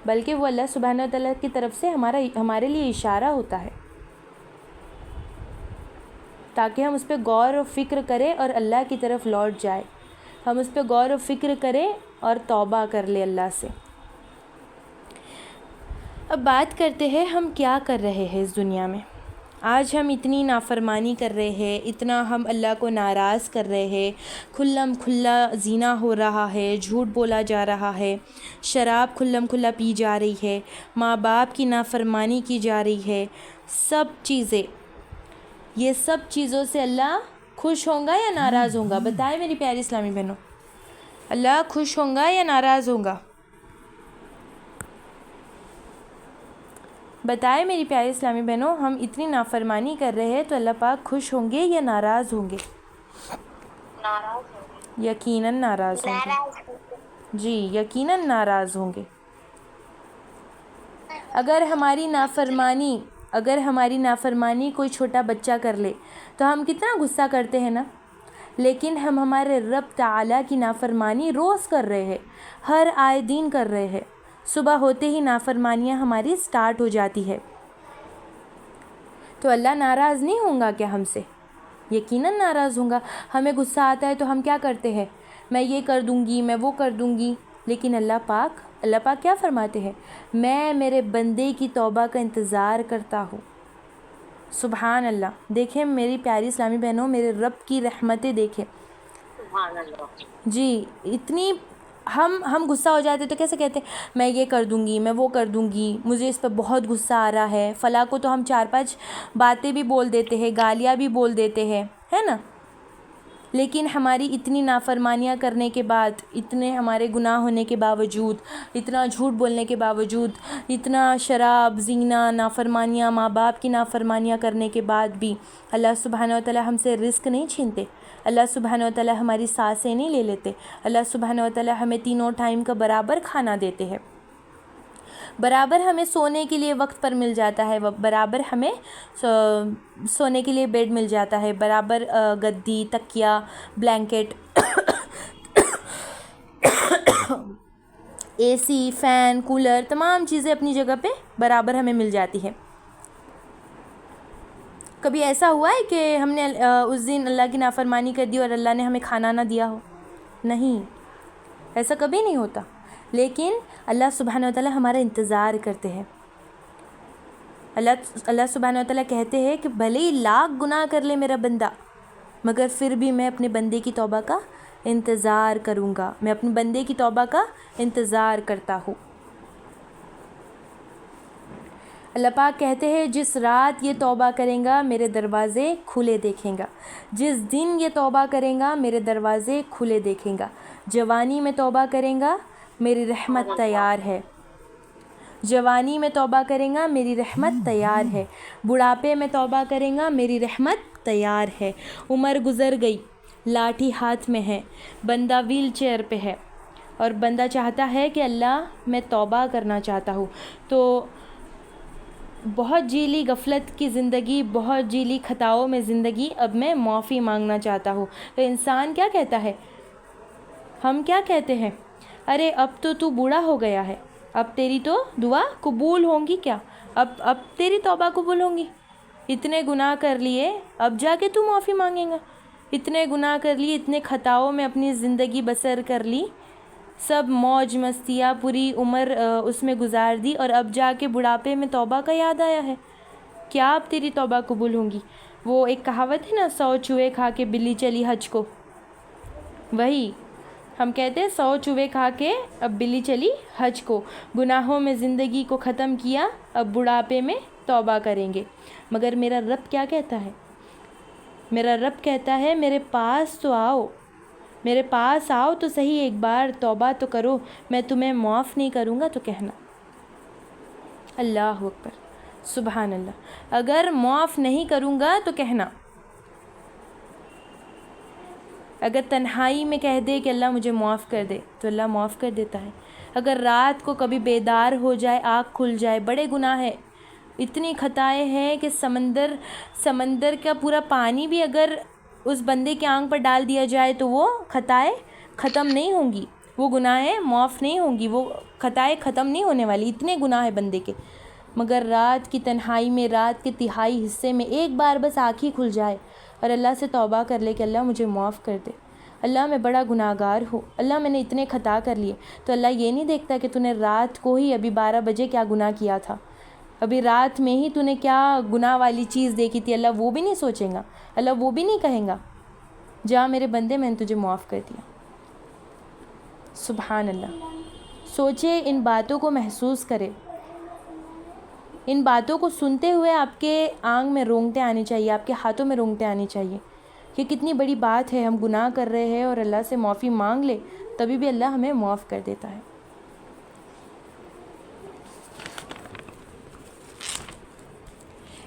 بلکہ وہ اللہ سبحانہ و تعالیٰ کی طرف سے ہمارے لیے اشارہ ہوتا ہے، تاکہ ہم اس پہ غور و فکر کریں اور اللہ کی طرف لوٹ جائے. ہم اس پہ غور و فکر کریں اور توبہ کر لیں اللہ سے. اب بات کرتے ہیں ہم کیا کر رہے ہیں اس دنیا میں. آج ہم اتنی نافرمانی کر رہے ہیں، اتنا ہم اللہ کو ناراض کر رہے ہیں، کھلم کھلا زنا ہو رہا ہے، جھوٹ بولا جا رہا ہے، شراب کھلم کھلا پی جا رہی ہے، ماں باپ کی نافرمانی کی جا رہی ہے، سب چیزیں یہ سب چیزوں سے اللہ خوش ہوگا یا ناراض ہوگا؟ بتائیں میری پیاری اسلامی بہنوں، اللہ خوش ہوگا یا ناراض ہوگا؟ بتائیں میری پیاری اسلامی بہنوں، ہم اتنی نافرمانی کر رہے ہیں تو اللہ پاک خوش ہوں گے یا ناراض ہوں گے؟ ناراض ہوں یقیناً ناراض ہوں گے، جی یقیناً ناراض ہوں گے۔ اگر ہماری نافرمانی کوئی چھوٹا بچہ کر لے تو ہم کتنا غصہ کرتے ہیں نا، لیکن ہم ہمارے رب تعالیٰ کی نافرمانی روز کر رہے ہیں، ہر آئے دن کر رہے ہیں۔ صبح ہوتے ہی نافرمانیاں ہماری سٹارٹ ہو جاتی ہے، تو اللہ ناراض نہیں ہوگا کیا ہم سے؟ یقیناً ناراض ہوگا۔ ہمیں غصہ آتا ہے تو ہم کیا کرتے ہیں؟ میں یہ کر دوں گی، میں وہ کر دوں گی، لیکن اللہ پاک کیا فرماتے ہیں؟ میں میرے بندے کی توبہ کا انتظار کرتا ہوں۔ سبحان اللہ۔ دیکھیں میری پیاری اسلامی بہنوں، میرے رب کی رحمتیں دیکھیں سبحان اللہ۔ جی، اتنی ہم غصہ ہو جاتے تو کیسے کہتے ہیں میں یہ کر دوں گی، میں وہ کر دوں گی، مجھے اس پہ بہت غصہ آ رہا ہے، فلاں کو تو ہم 4-5 باتیں بھی بول دیتے ہیں، گالیاں بھی بول دیتے ہیں، ہے نا؟ لیکن ہماری اتنی نافرمانیاں کرنے کے بعد، اتنے ہمارے گناہ ہونے کے باوجود، اتنا جھوٹ بولنے کے باوجود، اتنا شراب، زینہ، نافرمانیاں، ماں باپ کی نافرمانیاں کرنے کے بعد بھی اللہ سبحانہ و تعالیٰ ہم سے رزق نہیں چھینتے، اللہ سبحانہ و تعالیٰ ہماری سانسیں نہیں لے لیتے، اللہ سبحانہ و تعالیٰ ہمیں 3 ٹائم کا برابر کھانا دیتے ہیں، برابر ہمیں سونے کے لیے وقت پر مل جاتا ہے، برابر ہمیں سونے کے لیے بیڈ مل جاتا ہے، برابر گدی، تکیہ، بلینکٹ، اے سی، فین، کولر، تمام چیزیں اپنی جگہ پہ برابر ہمیں مل جاتی ہیں۔ کبھی ایسا ہوا ہے کہ ہم نے اس دن اللہ کی نافرمانی کر دی اور اللہ نے ہمیں کھانا نہ دیا ہو؟ نہیں، ایسا کبھی نہیں ہوتا، لیکن اللہ سبحانہ و تعالیٰ ہمارا انتظار کرتے ہیں۔ اللہ سبحانہ و تعالیٰ کہتے ہیں کہ بھلے ہی لاکھ گناہ کر لے میرا بندہ، مگر پھر بھی میں اپنے بندے کی توبہ کا انتظار کروں گا، میں اپنے بندے کی توبہ کا انتظار کرتا ہوں۔ اللہ پاک کہتے ہیں جس رات یہ توبہ کریں گا میرے دروازے کھلے دیکھیں گا، جس دن یہ توبہ کریں گا میرے دروازے کھلے دیکھیں گا۔ جوانی میں توبہ کریں گا میری رحمت تیار ہے، جوانی میں توبہ کریں گا میری رحمت تیار ہے، بڑھاپے میں توبہ کریں گا میری رحمت تیار ہے۔ عمر گزر گئی، لاٹھی ہاتھ میں ہے، بندہ ویل چیئر پہ ہے اور بندہ چاہتا ہے کہ اللہ میں توبہ کرنا چاہتا ہوں، تو بہت جیلی غفلت کی زندگی، بہت جیلی خطاؤں میں زندگی، اب میں معافی مانگنا چاہتا ہوں۔ تو انسان کیا کہتا ہے؟ ہم کیا کہتے ہیں؟ ارے اب تو بوڑھا ہو گیا ہے، اب تیری تو دعا قبول ہوں گی کیا؟ اب تیری توبہ قبول ہوں گی؟ اتنے گناہ کر لیے، اب جا کے تو معافی مانگیں گا؟ اتنے گناہ کر لیے، اتنے خطاؤں میں اپنی زندگی بسر کر لی، سب موج مستیاں پوری عمر اس میں گزار دی، اور اب جا کے بڑھاپے میں توبہ کا یاد آیا ہے؟ کیا اب تیری توبہ قبول ہوں گی؟ وہ ایک کہاوت ہے نا، 100 چوہے کھا کے بلی چلی حج کو، وہی ہم کہتے ہیں 100 چوہے کھا کے اب بلی چلی حج کو، گناہوں میں زندگی کو ختم کیا، اب بڑھاپے میں توبہ کریں گے۔ مگر میرا رب کیا کہتا ہے؟ میرا رب کہتا ہے میرے پاس تو آؤ، میرے پاس آؤ تو صحیح، ایک بار توبہ تو کرو، میں تمہیں معاف نہیں کروں گا تو کہنا۔ اللہ اکبر، سبحان اللہ۔ اگر معاف نہیں کروں گا تو کہنا، اگر تنہائی میں کہہ دے کہ اللہ مجھے معاف کر دے تو اللہ معاف کر دیتا ہے۔ اگر رات کو کبھی بیدار ہو جائے، آنکھ کھل جائے، بڑے گناہ ہیں، اتنی خطائیں ہیں کہ سمندر کا پورا پانی بھی اگر اس بندے کے آنکھ پر ڈال دیا جائے تو وہ خطائیں ختم نہیں ہوں گی، وہ گناہیں معاف نہیں ہوں گی، وہ خطائیں ختم نہیں ہونے والی، اتنے گناہ ہیں بندے کے۔ مگر رات کی تنہائی میں، رات کے تہائی حصے میں ایک بار بس آنکھ ہی کھل جائے اور اللہ سے توبہ کر لے کہ اللہ مجھے معاف کر دے، اللہ میں بڑا گناہ گار ہوں، اللہ میں نے اتنے خطا کر لیے، تو اللہ یہ نہیں دیکھتا کہ تو نے رات کو ہی ابھی 12 بجے کیا گناہ کیا تھا، ابھی رات میں ہی تو نے کیا گناہ والی چیز دیکھی تھی، اللہ وہ بھی نہیں سوچیں گا، اللہ وہ بھی نہیں کہیں گا جا میرے بندے میں نے تجھے معاف کر دیا۔ سبحان اللہ۔ سوچے، ان باتوں کو محسوس کرے۔ ان باتوں کو سنتے ہوئے آپ کے آنکھ میں رونگٹیں آنی چاہیے، آپ کے ہاتھوں میں رونگٹیں آنی چاہیے کہ کتنی بڑی بات ہے، ہم گناہ کر رہے ہیں اور اللہ سے معافی مانگ لے تبھی بھی اللہ ہمیں معاف کر دیتا ہے۔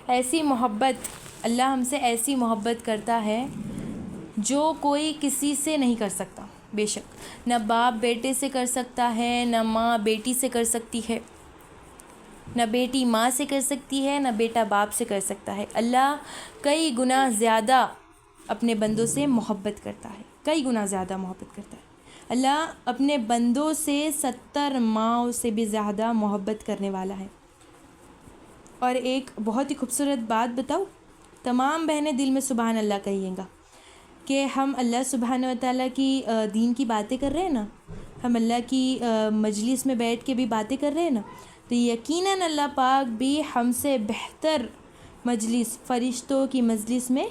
ایسی محبت، اللہ ہم سے ایسی محبت کرتا ہے جو کوئی کسی سے نہیں کر سکتا، بے شک نہ باپ بیٹے سے کر سکتا ہے، نہ ماں بیٹی سے کر سکتی ہے، نہ بیٹی ماں سے کر سکتی ہے، نہ بیٹا باپ سے کر سکتا ہے۔ اللہ کئی گنا زیادہ اپنے بندوں سے محبت کرتا ہے، کئی گنا زیادہ محبت کرتا ہے۔ اللہ اپنے بندوں سے 70 ماؤں سے بھی زیادہ محبت کرنے والا ہے۔ اور ایک بہت ہی خوبصورت بات بتاؤ، تمام بہنیں دل میں سبحان اللہ کہیے گا کہ ہم اللہ سبحانہ و تعالیٰ کی دین کی باتیں کر رہے ہیں نا، ہم اللہ کی مجلس میں بیٹھ کے بھی باتیں کر رہے ہیں نا، تو یقیناً اللہ پاک بھی ہم سے بہتر مجلس، فرشتوں کی مجلس میں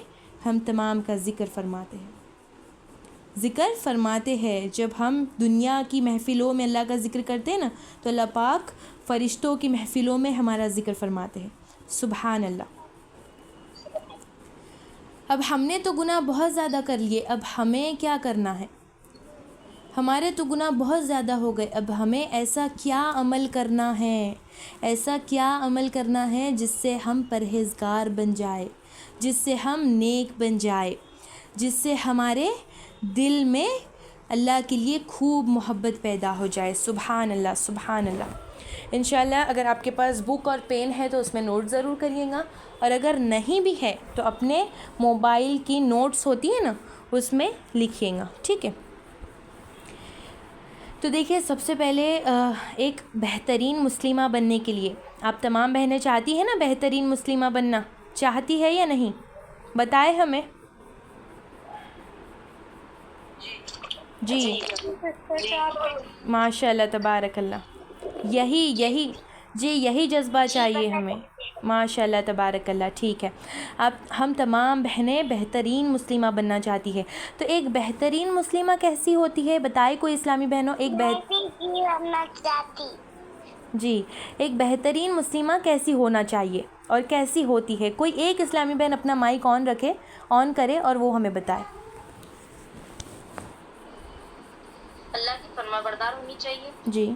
ہم تمام کا ذکر فرماتے ہیں، ذکر فرماتے ہیں۔ جب ہم دنیا کی محفلوں میں اللہ کا ذکر کرتے ہیں نا تو اللہ پاک فرشتوں کی محفلوں میں ہمارا ذکر فرماتے ہیں، سبحان اللہ۔ اب ہم نے تو گناہ بہت زیادہ کر لیے، اب ہمیں کیا کرنا ہے؟ ہمارے تو گناہ بہت زیادہ ہو گئے، اب ہمیں ایسا کیا عمل کرنا ہے، ایسا کیا عمل کرنا ہے جس سے ہم پرہیزگار بن جائے، جس سے ہم نیک بن جائے، جس سے ہمارے دل میں اللہ کے لیے خوب محبت پیدا ہو جائے، سبحان اللہ سبحان اللہ۔ انشاءاللہ اگر آپ کے پاس بک اور پین ہے تو اس میں نوٹ ضرور کریے گا، اور اگر نہیں بھی ہے تو اپنے موبائل کی نوٹس ہوتی ہے نا اس میں لکھیے گا، ٹھیک ہے؟ تو دیکھیے، سب سے پہلے ایک بہترین مسلمہ بننے کے لیے آپ تمام بہنیں چاہتی ہیں نا بہترین مسلمہ بننا، چاہتی ہے یا نہیں؟ بتائے ہمیں۔ جی ماشاء اللہ تبارک اللہ، یہی جذبہ چاہیے ہمیں، ماشاء اللہ تبارک اللہ، ٹھیک ہے۔ اب ہم تمام بہنیں بہترین مسلمہ بننا چاہتی ہے، تو ایک بہترین مسلمہ کیسی ہوتی ہے بتائے کوئی اسلامی بہنوں؟ جی، ایک بہترین مسلمہ کیسی ہونا چاہیے اور کیسی ہوتی ہے؟ کوئی ایک اسلامی بہن اپنا مائک آن کرے اور وہ ہمیں بتائے۔ اللہ کی فرما بردار ہونی چاہیے۔ جی،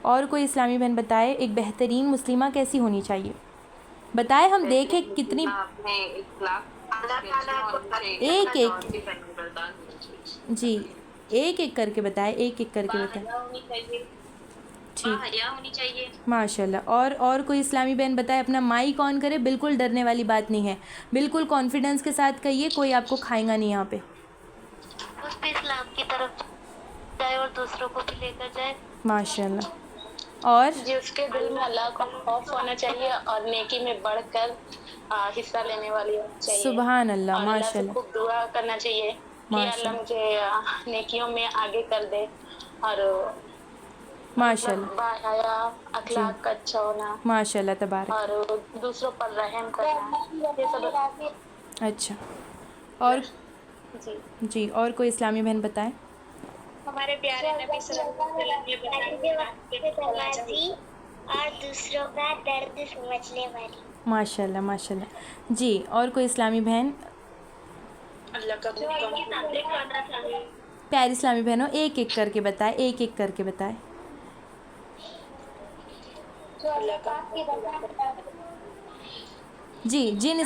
اور کوئی اسلامی بہن بتائے ایک بہترین مسلمہ کیسی ہونی چاہیے؟ بتائے، ہم دیکھیں کتنی ایک جی ایک کر کے بتائے، ایک کر کے بتائے، ٹھیک، ماشاء اللہ۔ اور کوئی اسلامی بہن بتائے، اپنا مائک آن کرے، بالکل ڈرنے والی بات نہیں ہے، بالکل کانفیڈنس کے ساتھ کہیے، کوئی آپ کو کھائے گا نہیں یہاں پہ۔ اس پہ اسلام کی طرف جائے اور دوسروں کو بھی لے کر جائے، ماشاء اللہ۔ اور جی اس کے دل میں اللہ کا خوف ہونا چاہیے اور نیکی میں بڑھ کر حصہ لینے والی ہونی چاہیے، سبحان اللہ، اور اللہ ماشاء سے اللہ، خوب دعا کرنا چاہیے کہ اللہ مجھے نیکیوں میں آگے کر دے، اور ماشاء اللہ، باحیا اخلاق کا اچھا ہونا، ماشاء اللہ تبارک، اور دوسروں پر رحم کرنا، یہ سب اچھا۔ اور جی اور کوئی اسلامی بہن بتائیں۔ ہمارے پیارے نبی صلی اللہ علیہ وسلم اور دوسروں کا درد سمجھنے والی، ماشاء اللہ ماشاء اللہ۔ جی اور کوئی اسلامی بہن؟ اللہ کا پیاری اسلامی بہنوں ایک کر کے بتائے، ایک کر کے بتائے۔ جی جن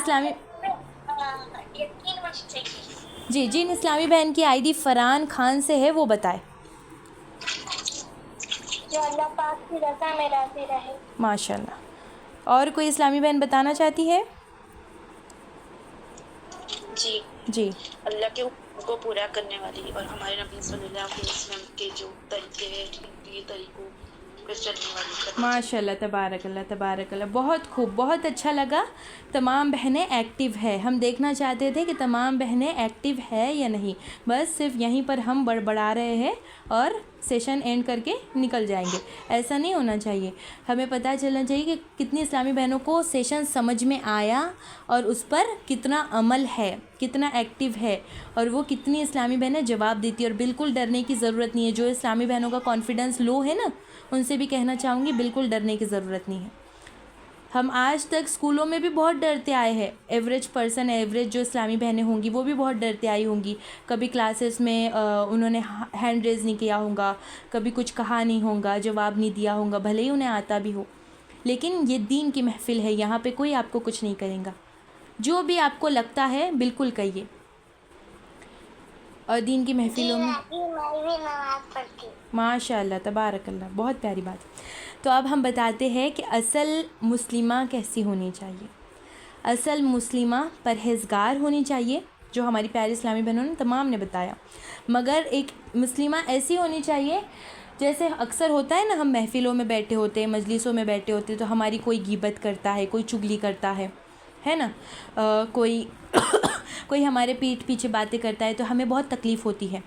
اسلامی بہن کی آئی ڈی فرحان خان سے ہے وہ بتائے۔ جو اللہ پاک کی رضا میں راضی رہے، ماشاء اللہ۔ اور کوئی اسلامی بہن بتانا چاہتی ہے؟ جی اللہ کے حکم کو پورا کرنے والی، اور ہمارے نبی صلی اللہ علیہ وسلم کے جو طریقے ہیں یہ طریقوں پہ چلنے والی، ماشاء اللہ تبارک اللہ تبارک اللہ، بہت خوب، بہت اچھا لگا۔ تمام بہنیں ایکٹیو ہے، ہم دیکھنا چاہتے تھے کہ تمام بہنیں ایکٹیو ہے یا نہیں، بس صرف یہیں پر ہم بڑبڑا رہے ہیں اور سیشن اینڈ کر کے نکل جائیں گے، ایسا نہیں ہونا چاہیے۔ ہمیں پتہ چلنا چاہیے کہ کتنی اسلامی بہنوں کو سیشن سمجھ میں آیا اور اس پر کتنا عمل ہے، کتنا ایکٹیو ہے، اور وہ کتنی اسلامی بہنیں جواب دیتی ہے، اور بالکل ڈرنے کی ضرورت نہیں ہے۔ جو اسلامی بہنوں کا کانفیڈنس لو ہے نا ان سے بھی کہنا چاہوں گی بالکل ڈرنے کی ضرورت نہیں ہے. ہم آج تک اسکولوں میں بھی بہت ڈرتے آئے ہیں. ایوریج پرسن، ایوریج جو اسلامی بہنیں ہوں گی وہ بھی بہت ڈرتے آئی ہوں گی. کبھی کلاسز میں انہوں نے ہینڈ ریز نہیں کیا ہوگا، کبھی کچھ کہا نہیں ہوگا، جواب نہیں دیا ہوگا، بھلے ہی انہیں آتا بھی ہو. لیکن یہ دین کی محفل ہے، یہاں پہ کوئی آپ کو کچھ نہیں کرے گا. جو بھی آپ کو لگتا ہے بالکل کہیے. اور دین کی محفلوں میں ماشاء اللہ تبارک اللہ، بہت پیاری بات. تو اب ہم بتاتے ہیں کہ اصل مسلمہ کیسی ہونی چاہیے. اصل مسلمہ پرہیزگار ہونی چاہیے، جو ہماری پیاری اسلامی بہنوں نے تمام نے بتایا. مگر ایک مسلمہ ایسی ہونی چاہیے، جیسے اکثر ہوتا ہے نا، ہم محفلوں میں بیٹھے ہوتے ہیں، مجلسوں میں بیٹھے ہوتے ہیں، تو ہماری کوئی غیبت کرتا ہے، کوئی چگلی کرتا ہے نا، کوئی ہمارے پیٹھ پیچھے باتیں کرتا ہے تو ہمیں بہت تکلیف ہوتی ہے.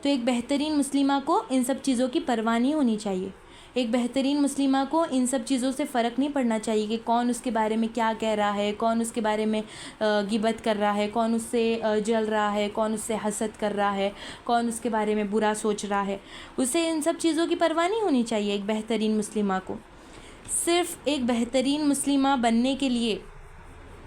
تو ایک بہترین مسلمہ کو ان سب چیزوں کی پرواہ نہیں ہونی چاہیے. ایک بہترین مسلمہ کو ان سب چیزوں سے فرق نہیں پڑنا چاہیے کہ کون اس کے بارے میں کیا کہہ رہا ہے، کون اس کے بارے میں غیبت کر رہا ہے، کون اس سے جل رہا ہے، کون اس سے حسد کر رہا ہے، کون اس کے بارے میں برا سوچ رہا ہے. اسے ان سب چیزوں کی پرواہ نہیں ہونی چاہیے. ایک بہترین مسلمہ کو صرف ایک بہترین مسلمہ بننے کے لیے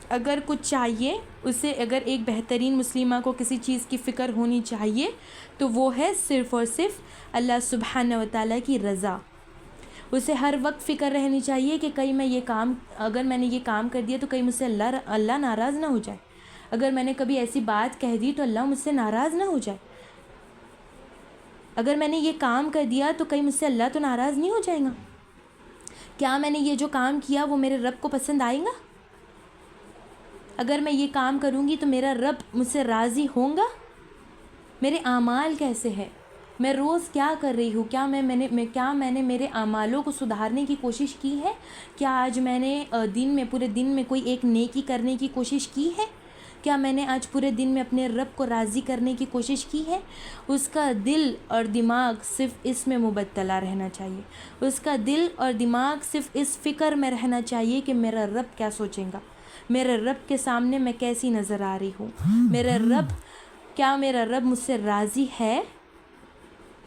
اگر کچھ چاہیے، اسے اگر ایک بہترین مسلمہ کو کسی چیز کی فکر ہونی چاہیے تو وہ ہے صرف اور صرف اللہ سبحانہ و تعالیٰ کی رضا. اسے ہر وقت فکر رہنی چاہیے کہ کہیں میں یہ کام، اگر میں نے یہ کام کر دیا تو کہیں مجھ سے اللہ ناراض نہ ہو جائے. اگر میں نے کبھی ایسی بات کہہ دی تو اللہ مجھ سے ناراض نہ ہو جائے. اگر میں نے یہ کام کر دیا تو کہیں مجھ سے اللہ تو ناراض نہیں ہو جائے گا. کیا میں نے یہ جو کام کیا وہ میرے رب کو پسند آئے گا؟ اگر میں یہ کام کروں گی تو میرا رب مجھ سے راضی ہوں گا؟ میرے اعمال کیسے ہیں؟ میں روز کیا کر رہی ہوں؟ کیا میں نے میرے اعمالوں کو سدھارنے کی کوشش کی ہے؟ کیا آج میں نے پورے دن میں کوئی ایک نیکی کرنے کی کوشش کی ہے؟ کیا میں نے آج پورے دن میں اپنے رب کو راضی کرنے کی کوشش کی ہے؟ اس کا دل اور دماغ صرف اس میں مبتلا رہنا چاہیے. اس کا دل اور دماغ صرف اس فکر میں رہنا چاہیے کہ میرا رب کیا سوچے گا، میرے رب کے سامنے میں کیسی نظر آ رہی ہوں، کیا میرا رب مجھ سے راضی ہے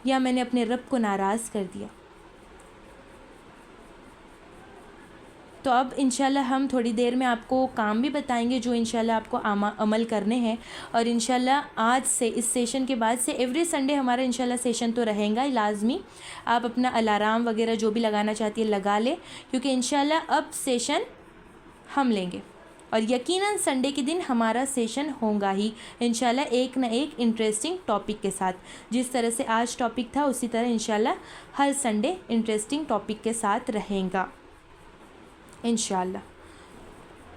یا میں نے اپنے رب کو ناراض کر دیا. تو اب انشاءاللہ ہم تھوڑی دیر میں آپ کو کام بھی بتائیں گے جو انشاءاللہ آپ کو عمل کرنے ہیں. اور انشاءاللہ آج سے، اس سیشن کے بعد سے ایوری سنڈے ہمارا انشاءاللہ سیشن تو رہیں گا لازمی. آپ اپنا الارم وغیرہ جو بھی لگانا چاہتی ہے لگا لیں، کیونکہ انشاءاللہ اب سیشن ہم لیں گے. اور یقیناً سنڈے کے دن ہمارا سیشن ہوگا ہی انشاءاللہ ایک نہ ایک انٹرسٹنگ ٹاپک کے ساتھ. جس طرح سے آج ٹاپک تھا اسی طرح انشاءاللہ ہر سنڈے انٹرسٹنگ ٹاپک کے ساتھ رہیں گا انشاءاللہ.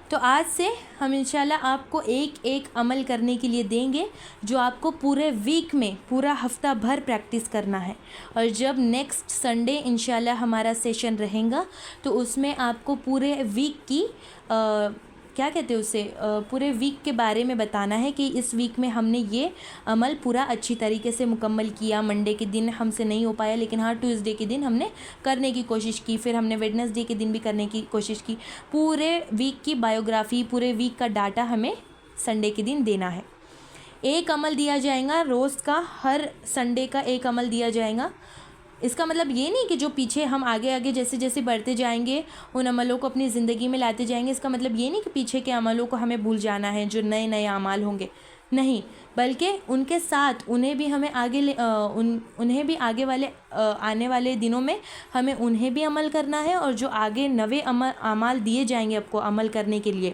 تو آج سے ہم انشاءاللہ آپ کو ایک ایک عمل کرنے کے لیے دیں گے جو آپ کو پورے ویک میں پورا ہفتہ بھر پریکٹس کرنا ہے. اور جب نیکسٹ سنڈے انشاءاللہ ہمارا سیشن رہیں گا تو اس میں آپ کو پورے ویک کی کیا کہتے ہیں اسے، پورے ویک کے بارے میں بتانا ہے کہ اس ویک میں ہم نے یہ عمل پورا اچھی طریقے سے مکمل کیا. منڈے کے دن ہم سے نہیں ہو پایا، لیکن ہاں ٹیوزڈے کے دن ہم نے کرنے کی کوشش کی، پھر ہم نے ویڈنسڈے کے دن بھی کرنے کی کوشش کی. پورے ویک کی بایوگرافی، پورے ویک کا ڈاٹا ہمیں سنڈے کے دن دینا ہے. ایک عمل دیا جائے گا روز کا، ہر سنڈے کا ایک عمل دیا جائے گا. اس کا مطلب یہ نہیں کہ جو پیچھے ہم آگے جیسے جیسے بڑھتے جائیں گے ان عملوں کو اپنی زندگی میں لاتے جائیں گے. اس کا مطلب یہ نہیں کہ پیچھے کے عملوں کو ہمیں بھول جانا ہے جو نئے نئے اعمال ہوں گے، نہیں، بلکہ ان کے ساتھ انہیں بھی آگے والے آنے والے دنوں میں ہمیں انہیں بھی عمل کرنا ہے. اور جو آگے نئے اعمال دیے جائیں گے آپ کو عمل کرنے کے لیے،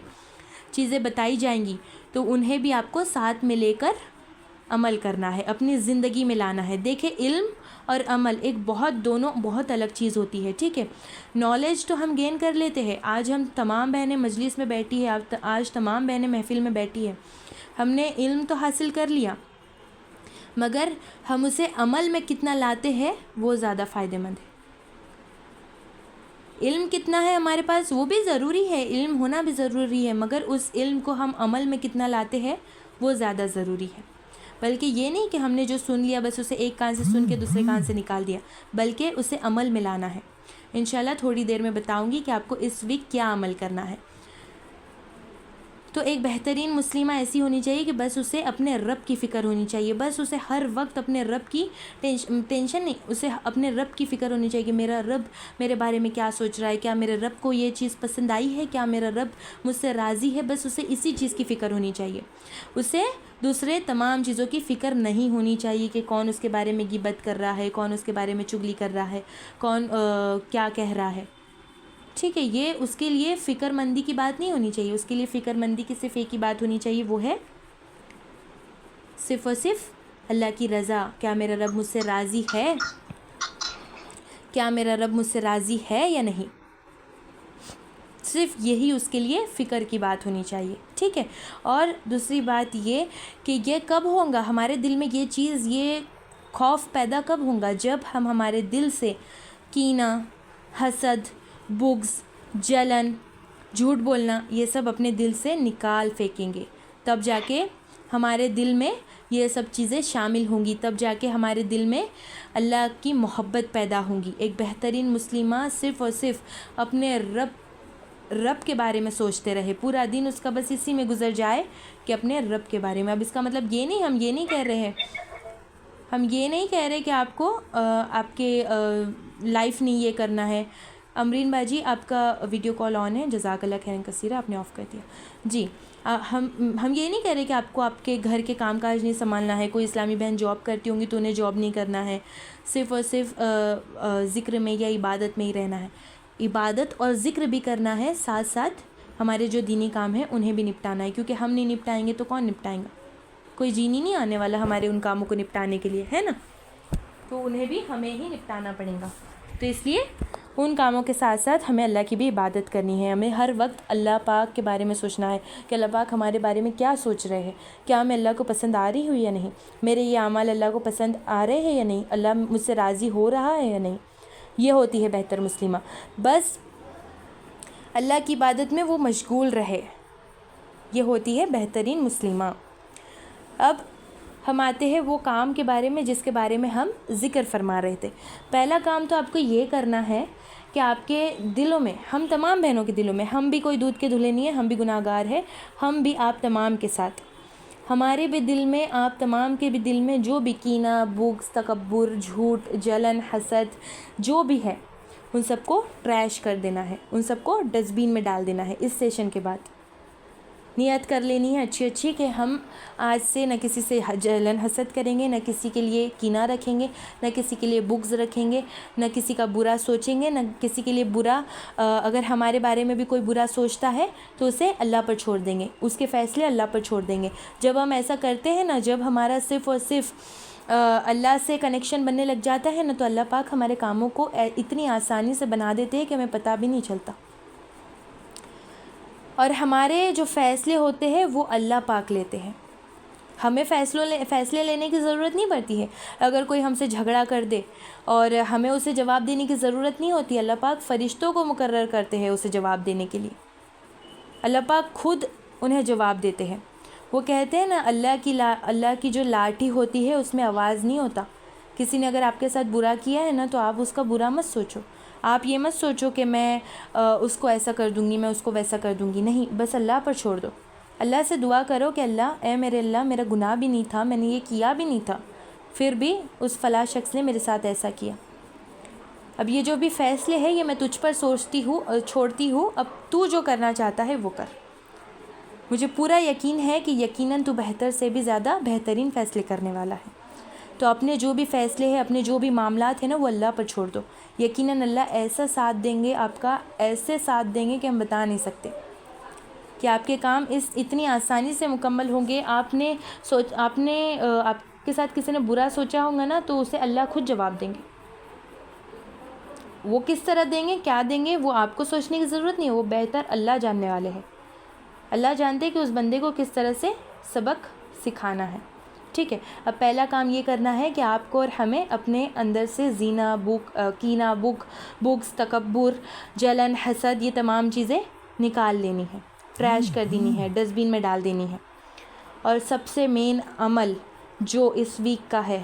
چیزیں بتائی جائیں گی تو انہیں بھی آپ کو ساتھ میں لے کر عمل کرنا ہے، اپنی زندگی میں لانا ہے. دیکھیں علم اور عمل دونوں بہت الگ چیز ہوتی ہے. ٹھیک ہے، نالج تو ہم گین کر لیتے ہیں. آج ہم تمام بہنیں مجلس میں بیٹھی ہے، آج تمام بہنیں محفل میں بیٹھی ہے، ہم نے علم تو حاصل کر لیا، مگر ہم اسے عمل میں کتنا لاتے ہیں وہ زیادہ فائدہ مند ہے. علم کتنا ہے ہمارے پاس وہ بھی ضروری ہے، علم ہونا بھی ضروری ہے، مگر اس علم کو ہم عمل میں کتنا لاتے ہیں وہ زیادہ ضروری ہے. بلکہ یہ نہیں کہ ہم نے جو سن لیا بس اسے ایک کان سے سن کے دوسرے کان سے نکال دیا، بلکہ اسے عمل میں لانا ہے. انشاءاللہ تھوڑی دیر میں بتاؤں گی کہ آپ کو اس ویک کیا عمل کرنا ہے. تو ایک بہترین مسلمہ ایسی ہونی چاہیے کہ بس اسے اپنے رب کی فکر ہونی چاہیے، بس اسے ہر وقت اپنے رب کی ٹینشن نہیں، اسے اپنے رب کی فکر ہونی چاہیے کہ میرا رب میرے بارے میں کیا سوچ رہا ہے، کیا میرے رب کو یہ چیز پسند آئی ہے، کیا میرا رب مجھ سے راضی ہے، بس اسے اسی چیز کی فکر ہونی چاہیے. اسے دوسرے تمام چیزوں کی فکر نہیں ہونی چاہیے کہ کون اس کے بارے میں غیبت کر رہا ہے، کون اس کے بارے میں چغلی کر رہا ہے، کون کیا کہہ رہا ہے. ٹھیک ہے، یہ اس کے لیے فکر مندی کی بات نہیں ہونی چاہیے. اس کے لیے فکر مندی کی صرف ایک ہی بات ہونی چاہیے، وہ ہے صرف اور صرف اللہ کی رضا. کیا میرا رب مجھ سے راضی ہے، کیا میرا رب مجھ سے راضی ہے یا نہیں، صرف یہی اس کے لیے فکر کی بات ہونی چاہیے. ٹھیک ہے. اور دوسری بات یہ کہ یہ کب ہوگا ہمارے دل میں یہ چیز، یہ خوف پیدا کب ہوگا، جب ہم ہمارے دل سے کینہ، حسد، بغض، جلن، جھوٹ بولنا یہ سب اپنے دل سے نکال پھینکیں گے. تب جا کے ہمارے دل میں یہ سب چیزیں شامل ہوں گی، تب جا کے ہمارے دل میں اللہ کی محبت پیدا ہوں گی. ایک بہترین مسلمہ صرف اور صرف اپنے رب کے بارے میں سوچتے رہے، پورا دن اس کا بس اسی میں گزر جائے کہ اپنے رب کے بارے میں. اب اس کا مطلب یہ نہیں، ہم یہ نہیں کہہ رہے کہ آپ کو آپ کے لائف نہیں یہ کرنا ہے. امرین باجی آپ کا ویڈیو کال آن ہے، جزاک اللہ خیرن کثیرہ، آپ نے آف کر دیا. جی ہم یہ نہیں کہہ رہے کہ آپ کو آپ کے گھر کے کام کاج نہیں سنبھالنا ہے. کوئی اسلامی بہن جاب کرتی ہوں گی تو انہیں جاب نہیں کرنا ہے، صرف اور صرف ذکر میں یا عبادت میں ہی رہنا ہے. عبادت اور ذکر بھی کرنا ہے، ساتھ ساتھ ہمارے جو دینی کام ہیں انہیں بھی نپٹانا ہے، کیونکہ ہم نہیں نپٹائیں گے تو کون نپٹائیں گا؟ کوئی جینی نہیں آنے والا ہمارے ان کاموں کو نپٹانے کے لیے، ہے نا؟ تو انہیں بھی ہمیں ہی نپٹانا پڑے گا. تو اس لیے ان کاموں کے ساتھ ساتھ ہمیں اللہ کی بھی عبادت کرنی ہے. ہمیں ہر وقت اللہ پاک کے بارے میں سوچنا ہے کہ اللہ پاک ہمارے بارے میں کیا سوچ رہے ہیں، کیا ہمیں اللہ کو پسند آ رہی ہوں یا نہیں، میرے یہ اعمال اللہ کو پسند آ رہے ہیں یا نہیں، اللہ مجھ سے راضی ہو رہا ہے یا نہیں. یہ ہوتی ہے بہتر مسلمہ، بس اللہ کی عبادت میں وہ مشغول رہے. یہ ہوتی ہے بہترین مسلمہ. اب ہم آتے ہیں وہ کام کے بارے میں جس کے بارے میں ہم ذکر فرما رہے تھے. پہلا کام تو آپ کو یہ کرنا ہے کہ آپ کے دلوں میں، ہم تمام بہنوں کے دلوں میں، ہم بھی کوئی دودھ کے دھلے نہیں ہیں، ہم بھی گناہ گار ہیں، ہم بھی آپ تمام کے ساتھ، ہمارے بھی دل میں، آپ تمام کے بھی دل میں جو بھی کینہ، بغض، تکبر، جھوٹ، جلن، حسد جو بھی ہے ان سب کو ٹریش کر دینا ہے، ان سب کو ڈسٹ بین میں ڈال دینا ہے. اس سیشن کے بعد نیت کر لینی ہے اچھی کہ ہم آج سے نہ کسی سے جلن حسد کریں گے، نہ کسی کے لیے کینہ رکھیں گے، نہ کسی کے لیے بغض رکھیں گے، نہ کسی کا برا سوچیں گے، نہ کسی کے لیے برا. اگر ہمارے بارے میں بھی کوئی برا سوچتا ہے تو اسے اللہ پر چھوڑ دیں گے، اس کے فیصلے اللہ پر چھوڑ دیں گے. جب ہم ایسا کرتے ہیں نا، جب ہمارا صرف اور صرف اللہ سے کنیکشن بننے لگ جاتا ہے نا، تو اللہ پاک ہمارے کاموں کو اتنی آسانی سے بنا دیتے ہیں کہ ہمیں پتہ بھی نہیں چلتا. اور ہمارے جو فیصلے ہوتے ہیں وہ اللہ پاک لیتے ہیں، ہمیں فیصلے لینے کی ضرورت نہیں پڑتی ہے. اگر کوئی ہم سے جھگڑا کر دے اور ہمیں اسے جواب دینے کی ضرورت نہیں ہوتی، اللہ پاک فرشتوں کو مقرر کرتے ہیں اسے جواب دینے کے لیے. اللہ پاک خود انہیں جواب دیتے ہیں. وہ کہتے ہیں نا، اللہ کی جو لاٹھی ہوتی ہے اس میں آواز نہیں ہوتا. کسی نے اگر آپ کے ساتھ برا کیا ہے نا تو آپ اس کا برا مت سوچو، آپ یہ مت سوچو کہ میں اس کو ایسا کر دوں گی، میں اس کو ویسا کر دوں گی. نہیں، بس اللہ پر چھوڑ دو. اللہ سے دعا کرو کہ اے میرے اللہ، میرا گناہ بھی نہیں تھا، میں نے یہ کیا بھی نہیں تھا، پھر بھی اس فلاں شخص نے میرے ساتھ ایسا کیا. اب یہ جو بھی فیصلے ہیں یہ میں تجھ پر چھوڑتی ہوں، اب تو جو کرنا چاہتا ہے وہ کر. مجھے پورا یقین ہے کہ یقیناً تو بہتر سے بھی زیادہ بہترین فیصلے کرنے والا ہے. تو اپنے جو بھی فیصلے ہیں، اپنے جو بھی معاملات ہیں نا، وہ اللہ پر چھوڑ دو. یقیناً اللہ ایسا ساتھ دیں گے، آپ کا ایسے ساتھ دیں گے کہ ہم بتا نہیں سکتے، کہ آپ کے کام اتنی آسانی سے مکمل ہوں گے. آپ کے ساتھ کسی نے برا سوچا ہوگا نا تو اسے اللہ خود جواب دیں گے. وہ کس طرح دیں گے، کیا دیں گے، وہ آپ کو سوچنے کی ضرورت نہیں ہے، وہ بہتر اللہ جاننے والے ہیں. اللہ جانتے کہ اس بندے کو کس طرح سے سبق سکھانا ہے. ٹھیک ہے. اب پہلا کام یہ کرنا ہے کہ آپ کو اور ہمیں اپنے اندر سے کینہ، بغض، تکبر، جلن، حسد، یہ تمام چیزیں نکال لینی ہے، ٹریش کر دینی ہے، ڈسٹ بین میں ڈال دینی ہے. اور سب سے مین عمل جو اس ویک کا ہے،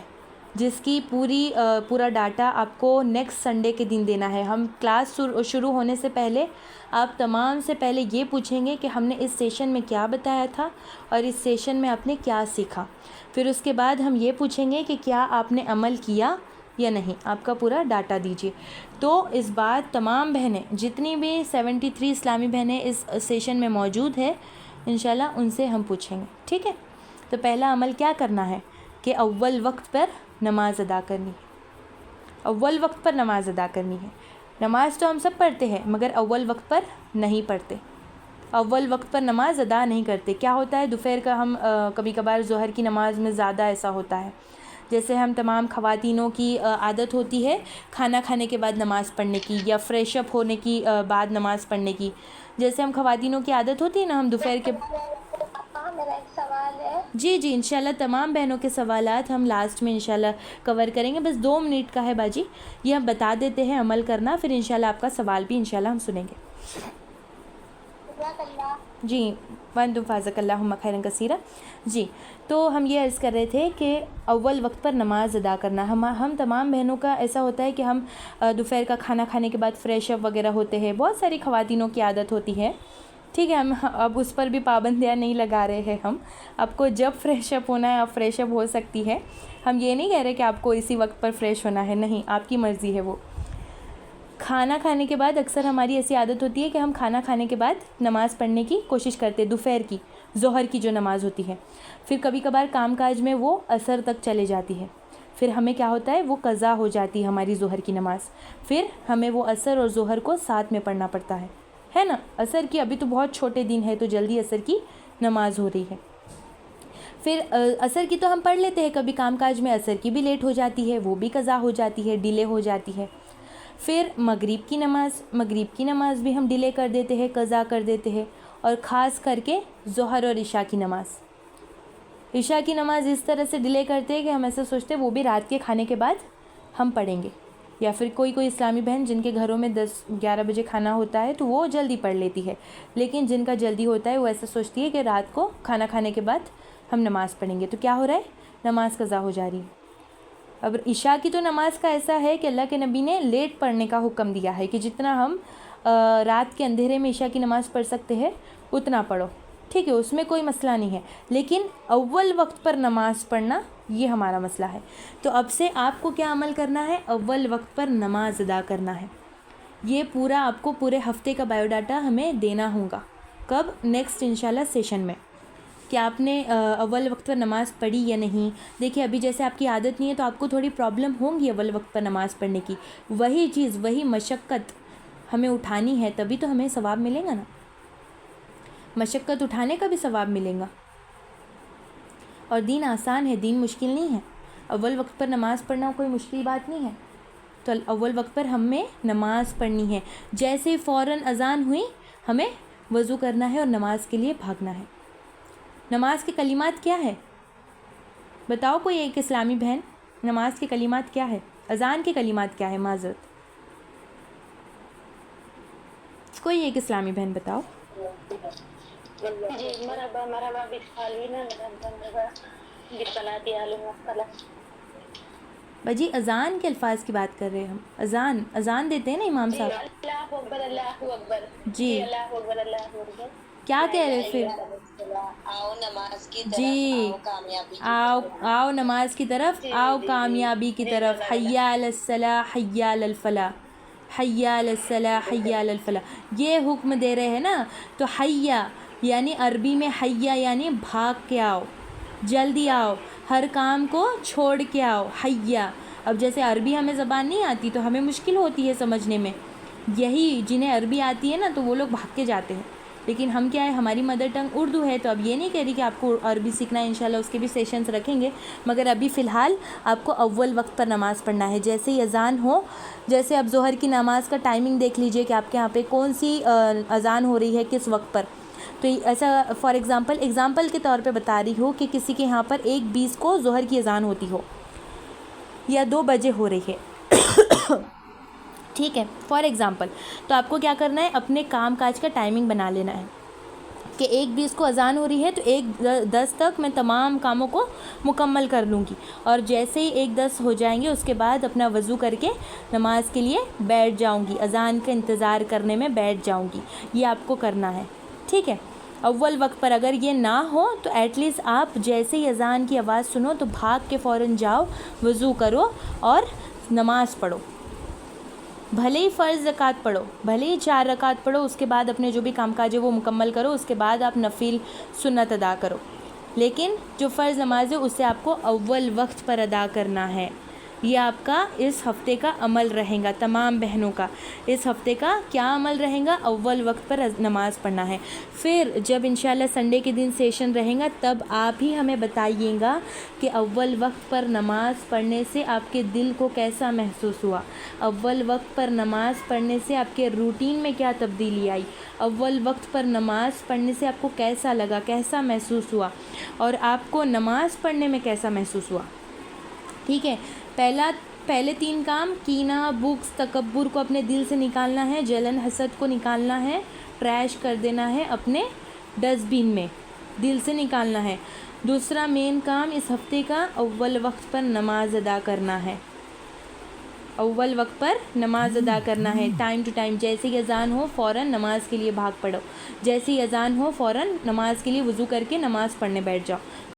جس کی پورا ڈاٹا آپ کو نیکسٹ سنڈے کے دن دینا ہے. ہم کلاس شروع ہونے سے پہلے آپ تمام سے پہلے یہ پوچھیں گے کہ ہم نے اس سیشن میں کیا بتایا تھا اور اس سیشن میں آپ نے کیا سیکھا. پھر اس کے بعد ہم یہ پوچھیں گے کہ کیا آپ نے عمل کیا یا نہیں. آپ کا پورا ڈاٹا دیجیے. تو اس بار تمام بہنیں جتنی بھی 73 اسلامی بہنیں اس سیشن میں موجود ہے انشاءاللہ ان سے ہم پوچھیں گے. ٹھیک ہے. تو پہلا عمل کیا کرنا ہے کہ اول وقت پر نماز ادا کرنی ہے. اول وقت پر نماز ادا کرنی ہے. نماز تو ہم سب پڑھتے ہیں مگر اول وقت پر نہیں پڑھتے. اول وقت پر نماز ادا نہیں کرتے. کیا ہوتا ہے دوپہر کا ہم کبھی کبھار ظہر کی نماز میں زیادہ ایسا ہوتا ہے. جیسے ہم تمام خواتینوں کی عادت ہوتی ہے کھانا کھانے کے بعد نماز پڑھنے کی یا فریش اپ ہونے کی بعد نماز پڑھنے کی. جیسے ہم خواتینوں کی عادت ہوتی ہے نا ہم دوپہر کے میرا ایک سوال ہے. جی انشاءاللہ تمام بہنوں کے سوالات ہم لاسٹ میں انشاءاللہ کور کریں گے. بس 2 منٹ کا ہے باجی. یہ ہم بتا دیتے ہیں عمل کرنا پھر انشاءاللہ آپ کا سوال بھی انشاءاللہ ہم سنیں گے. جی وانتم فازک اللہم خیرا کثیرا. جی تو ہم یہ عرض کر رہے تھے کہ اول وقت پر نماز ادا کرنا. ہم تمام بہنوں کا ایسا ہوتا ہے کہ ہم دوپہر کا کھانا کھانے کے بعد فریش اپ وغیرہ ہوتے ہیں. بہت ساری خواتینوں کی عادت ہوتی ہے. ٹھیک ہے. ہم اب اس پر بھی پابندیاں نہیں لگا رہے ہیں. ہم آپ کو جب فریش اپ ہونا ہے آپ فریش اپ ہو سکتی ہے. ہم یہ نہیں کہہ رہے کہ آپ کو اسی وقت پر فریش ہونا ہے. نہیں, آپ کی مرضی ہے. وہ کھانا کھانے کے بعد اکثر ہماری ایسی عادت ہوتی ہے کہ ہم کھانا کھانے کے بعد نماز پڑھنے کی کوشش کرتے ہیں دوپہر کی ظہر کی جو نماز ہوتی ہے. پھر کبھی کبھار کام کاج میں وہ عصر تک چلے جاتی ہے. پھر ہمیں کیا ہوتا ہے وہ قضا ہو جاتی ہے ہماری ظہر کی نماز. پھر ہمیں وہ عصر اور ظہر کو ساتھ میں پڑھنا پڑتا ہے نا. عصر کی ابھی تو بہت چھوٹے دن ہے تو جلدی عصر کی نماز ہو رہی ہے. پھر عصر کی تو ہم پڑھ لیتے ہیں. کبھی کام کاج میں عصر کی بھی لیٹ ہو جاتی ہے وہ بھی قضا ہو جاتی ہے ڈیلے ہو جاتی ہے. پھر مغرب کی نماز بھی ہم ڈیلے کر دیتے ہیں قضا کر دیتے ہیں. اور خاص کر کے ظہر اور عشاء کی نماز اس طرح سے ڈیلے کرتے ہیں کہ ہم ایسا سوچتے ہیں وہ بھی رات کے کھانے کے بعد ہم پڑھیں گے. یا پھر کوئی اسلامی بہن جن کے گھروں میں 10-11 بجے کھانا ہوتا ہے تو وہ جلدی پڑھ لیتی ہے. لیکن جن کا جلدی ہوتا ہے وہ ایسا سوچتی ہے کہ رات کو کھانا کھانے کے بعد ہم نماز پڑھیں گے. تو کیا ہو رہا ہے نماز قضا ہو جا رہی ہے. اب عشاء کی تو نماز کا ایسا ہے کہ اللہ کے نبی نے لیٹ پڑھنے کا حکم دیا ہے کہ جتنا ہم رات کے اندھیرے میں عشاء کی نماز پڑھ سکتے ہیں اتنا پڑھو. ٹھیک ہے, اس میں کوئی مسئلہ نہیں ہے. لیکن اول وقت پر نماز پڑھنا یہ ہمارا مسئلہ ہے. تو اب سے آپ کو کیا عمل کرنا ہے اول وقت پر نماز ادا کرنا ہے. یہ پورا آپ کو پورے ہفتے کا بایو ڈاٹا ہمیں دینا ہوگا. کب؟ نیکسٹ انشاءاللہ سیشن میں کہ آپ نے اول وقت پر نماز پڑھی یا نہیں. دیکھیں ابھی جیسے آپ کی عادت نہیں ہے تو آپ کو تھوڑی پرابلم ہوں گی اول وقت پر نماز پڑھنے کی. وہی چیز وہی مشقت ہمیں اٹھانی ہے تبھی تو ہمیں ثواب ملے گا نا. مشقت اٹھانے کا بھی ثواب ملے گا. اور دین آسان ہے, دین مشکل نہیں ہے. اول وقت پر نماز پڑھنا کوئی مشکل بات نہیں ہے. تو اول وقت پر ہمیں نماز پڑھنی ہے. جیسے فوراً اذان ہوئی ہمیں وضو کرنا ہے اور نماز کے لیے بھاگنا ہے. نماز کے کلمات کیا ہے بتاؤ کوئی ایک اسلامی بہن. نماز کے کلمات کیا ہے؟ اذان کے کلمات کیا ہے؟ معذرت کوئی ایک اسلامی بہن بتاؤ. جی مرحبا بجی اذان کے الفاظ کی بات کر رہے ہیں ہم. اذان دیتے ہیں نا امام صاحب. اللہ اکبر اللہ اکبر. جی اللہ اکبر اللہ اکبر. کیا کہہ رہے پھر؟ آؤ نماز کی طرف. جی آؤ کامیابی کی آؤ نماز کی طرف. آؤ کامیابی کی طرف. حی علی الصلاح حی علی الفلاح حی علی الصلاح حی علی الفلاح. یہ حکم دے رہے ہیں نا. تو حیا یعنی عربی میں حیا یعنی بھاگ کے آؤ, جلدی آؤ, ہر کام کو چھوڑ کے آؤ. حیا. اب جیسے عربی ہمیں زبان نہیں آتی تو ہمیں مشکل ہوتی ہے سمجھنے میں. یہی جنہیں عربی آتی ہے نا تو وہ لوگ بھاگ کے جاتے ہیں. لیکن ہم کیا ہے ہماری مدر ٹنگ اردو ہے تو اب یہ نہیں کہہ رہی کہ آپ کو عربی سیکھنا ہے. انشاءاللہ اس کے بھی سیشنز رکھیں گے. مگر ابھی فی الحال آپ کو اول وقت پر نماز پڑھنا ہے. جیسے ہی اذان ہو, جیسے اب ظہر کی نماز کا ٹائمنگ دیکھ لیجئے کہ آپ کے یہاں پہ کون سی اذان ہو رہی ہے کس وقت پر. تو ایسا فار ایگزامپل کے طور پہ بتا رہی ہو کہ کسی کے یہاں پر 1:20 کو ظہر کی اذان ہوتی ہو یا 2 بجے ہو رہی ہے. ٹھیک ہے, فار ایگزامپل. تو آپ کو کیا کرنا ہے اپنے کام کاج کا ٹائمنگ بنا لینا ہے. کہ 1:20 کو اذان ہو رہی ہے تو 1:10 تک میں تمام کاموں کو مکمل کر لوں گی، اور جیسے ہی 1:10 ہو جائیں گے اس کے بعد اپنا وضو کر کے نماز کے لیے بیٹھ جاؤں گی، اذان کا انتظار کرنے میں بیٹھ جاؤں گی۔ یہ آپ کو کرنا ہے، ٹھیک ہے۔ اول وقت پر اگر یہ نہ ہو تو ایٹ لیسٹ آپ جیسے ہی اذان کی آواز سنو تو بھاگ کے فوراً جاؤ، وضو کرو اور نماز پڑھو، بھلے ہی فرض رکعت پڑھو، بھلے ہی 4 رکعت پڑھو، اس کے بعد اپنے جو بھی کام کاج ہے وہ مکمل کرو، اس کے بعد آپ نفل سنت ادا کرو، لیکن جو فرض نماز ہے اسے آپ کو اول وقت پر ادا کرنا ہے۔ یہ آپ کا اس ہفتے کا عمل رہے گا، تمام بہنوں کا اس ہفتے کا کیا عمل رہے گا؟ اول وقت پر نماز پڑھنا ہے۔ پھر جب انشاءاللہ سنڈے کے دن سیشن رہے گا تب آپ ہی ہمیں بتائیے گا کہ اول وقت پر نماز پڑھنے سے آپ کے دل کو کیسا محسوس ہوا، اول وقت پر نماز پڑھنے سے آپ کے روٹین میں کیا تبدیلی آئی، اول وقت پر نماز پڑھنے سے آپ کو کیسا لگا، کیسا محسوس ہوا، اور آپ کو نماز پڑھنے میں کیسا محسوس ہوا، ٹھیک ہے۔ پہلے 3 کام، کینہ، بغض، تکبر کو اپنے دل سے نکالنا ہے، جلن، حسد کو نکالنا ہے، ٹریش کر دینا ہے اپنے ڈسٹ بین میں، دل سے نکالنا ہے۔ دوسرا مین کام اس ہفتے کا اول وقت پر نماز ادا کرنا ہے، اول وقت پر نماز ادا کرنا ہے، ٹائم ٹو ٹائم، جیسے ہی اذان ہو فوراً نماز کے لیے بھاگ پڑو، جیسے ہی اذان ہو فوراً نماز کے لیے وضو کر کے نماز پڑھنے بیٹھ جاؤ۔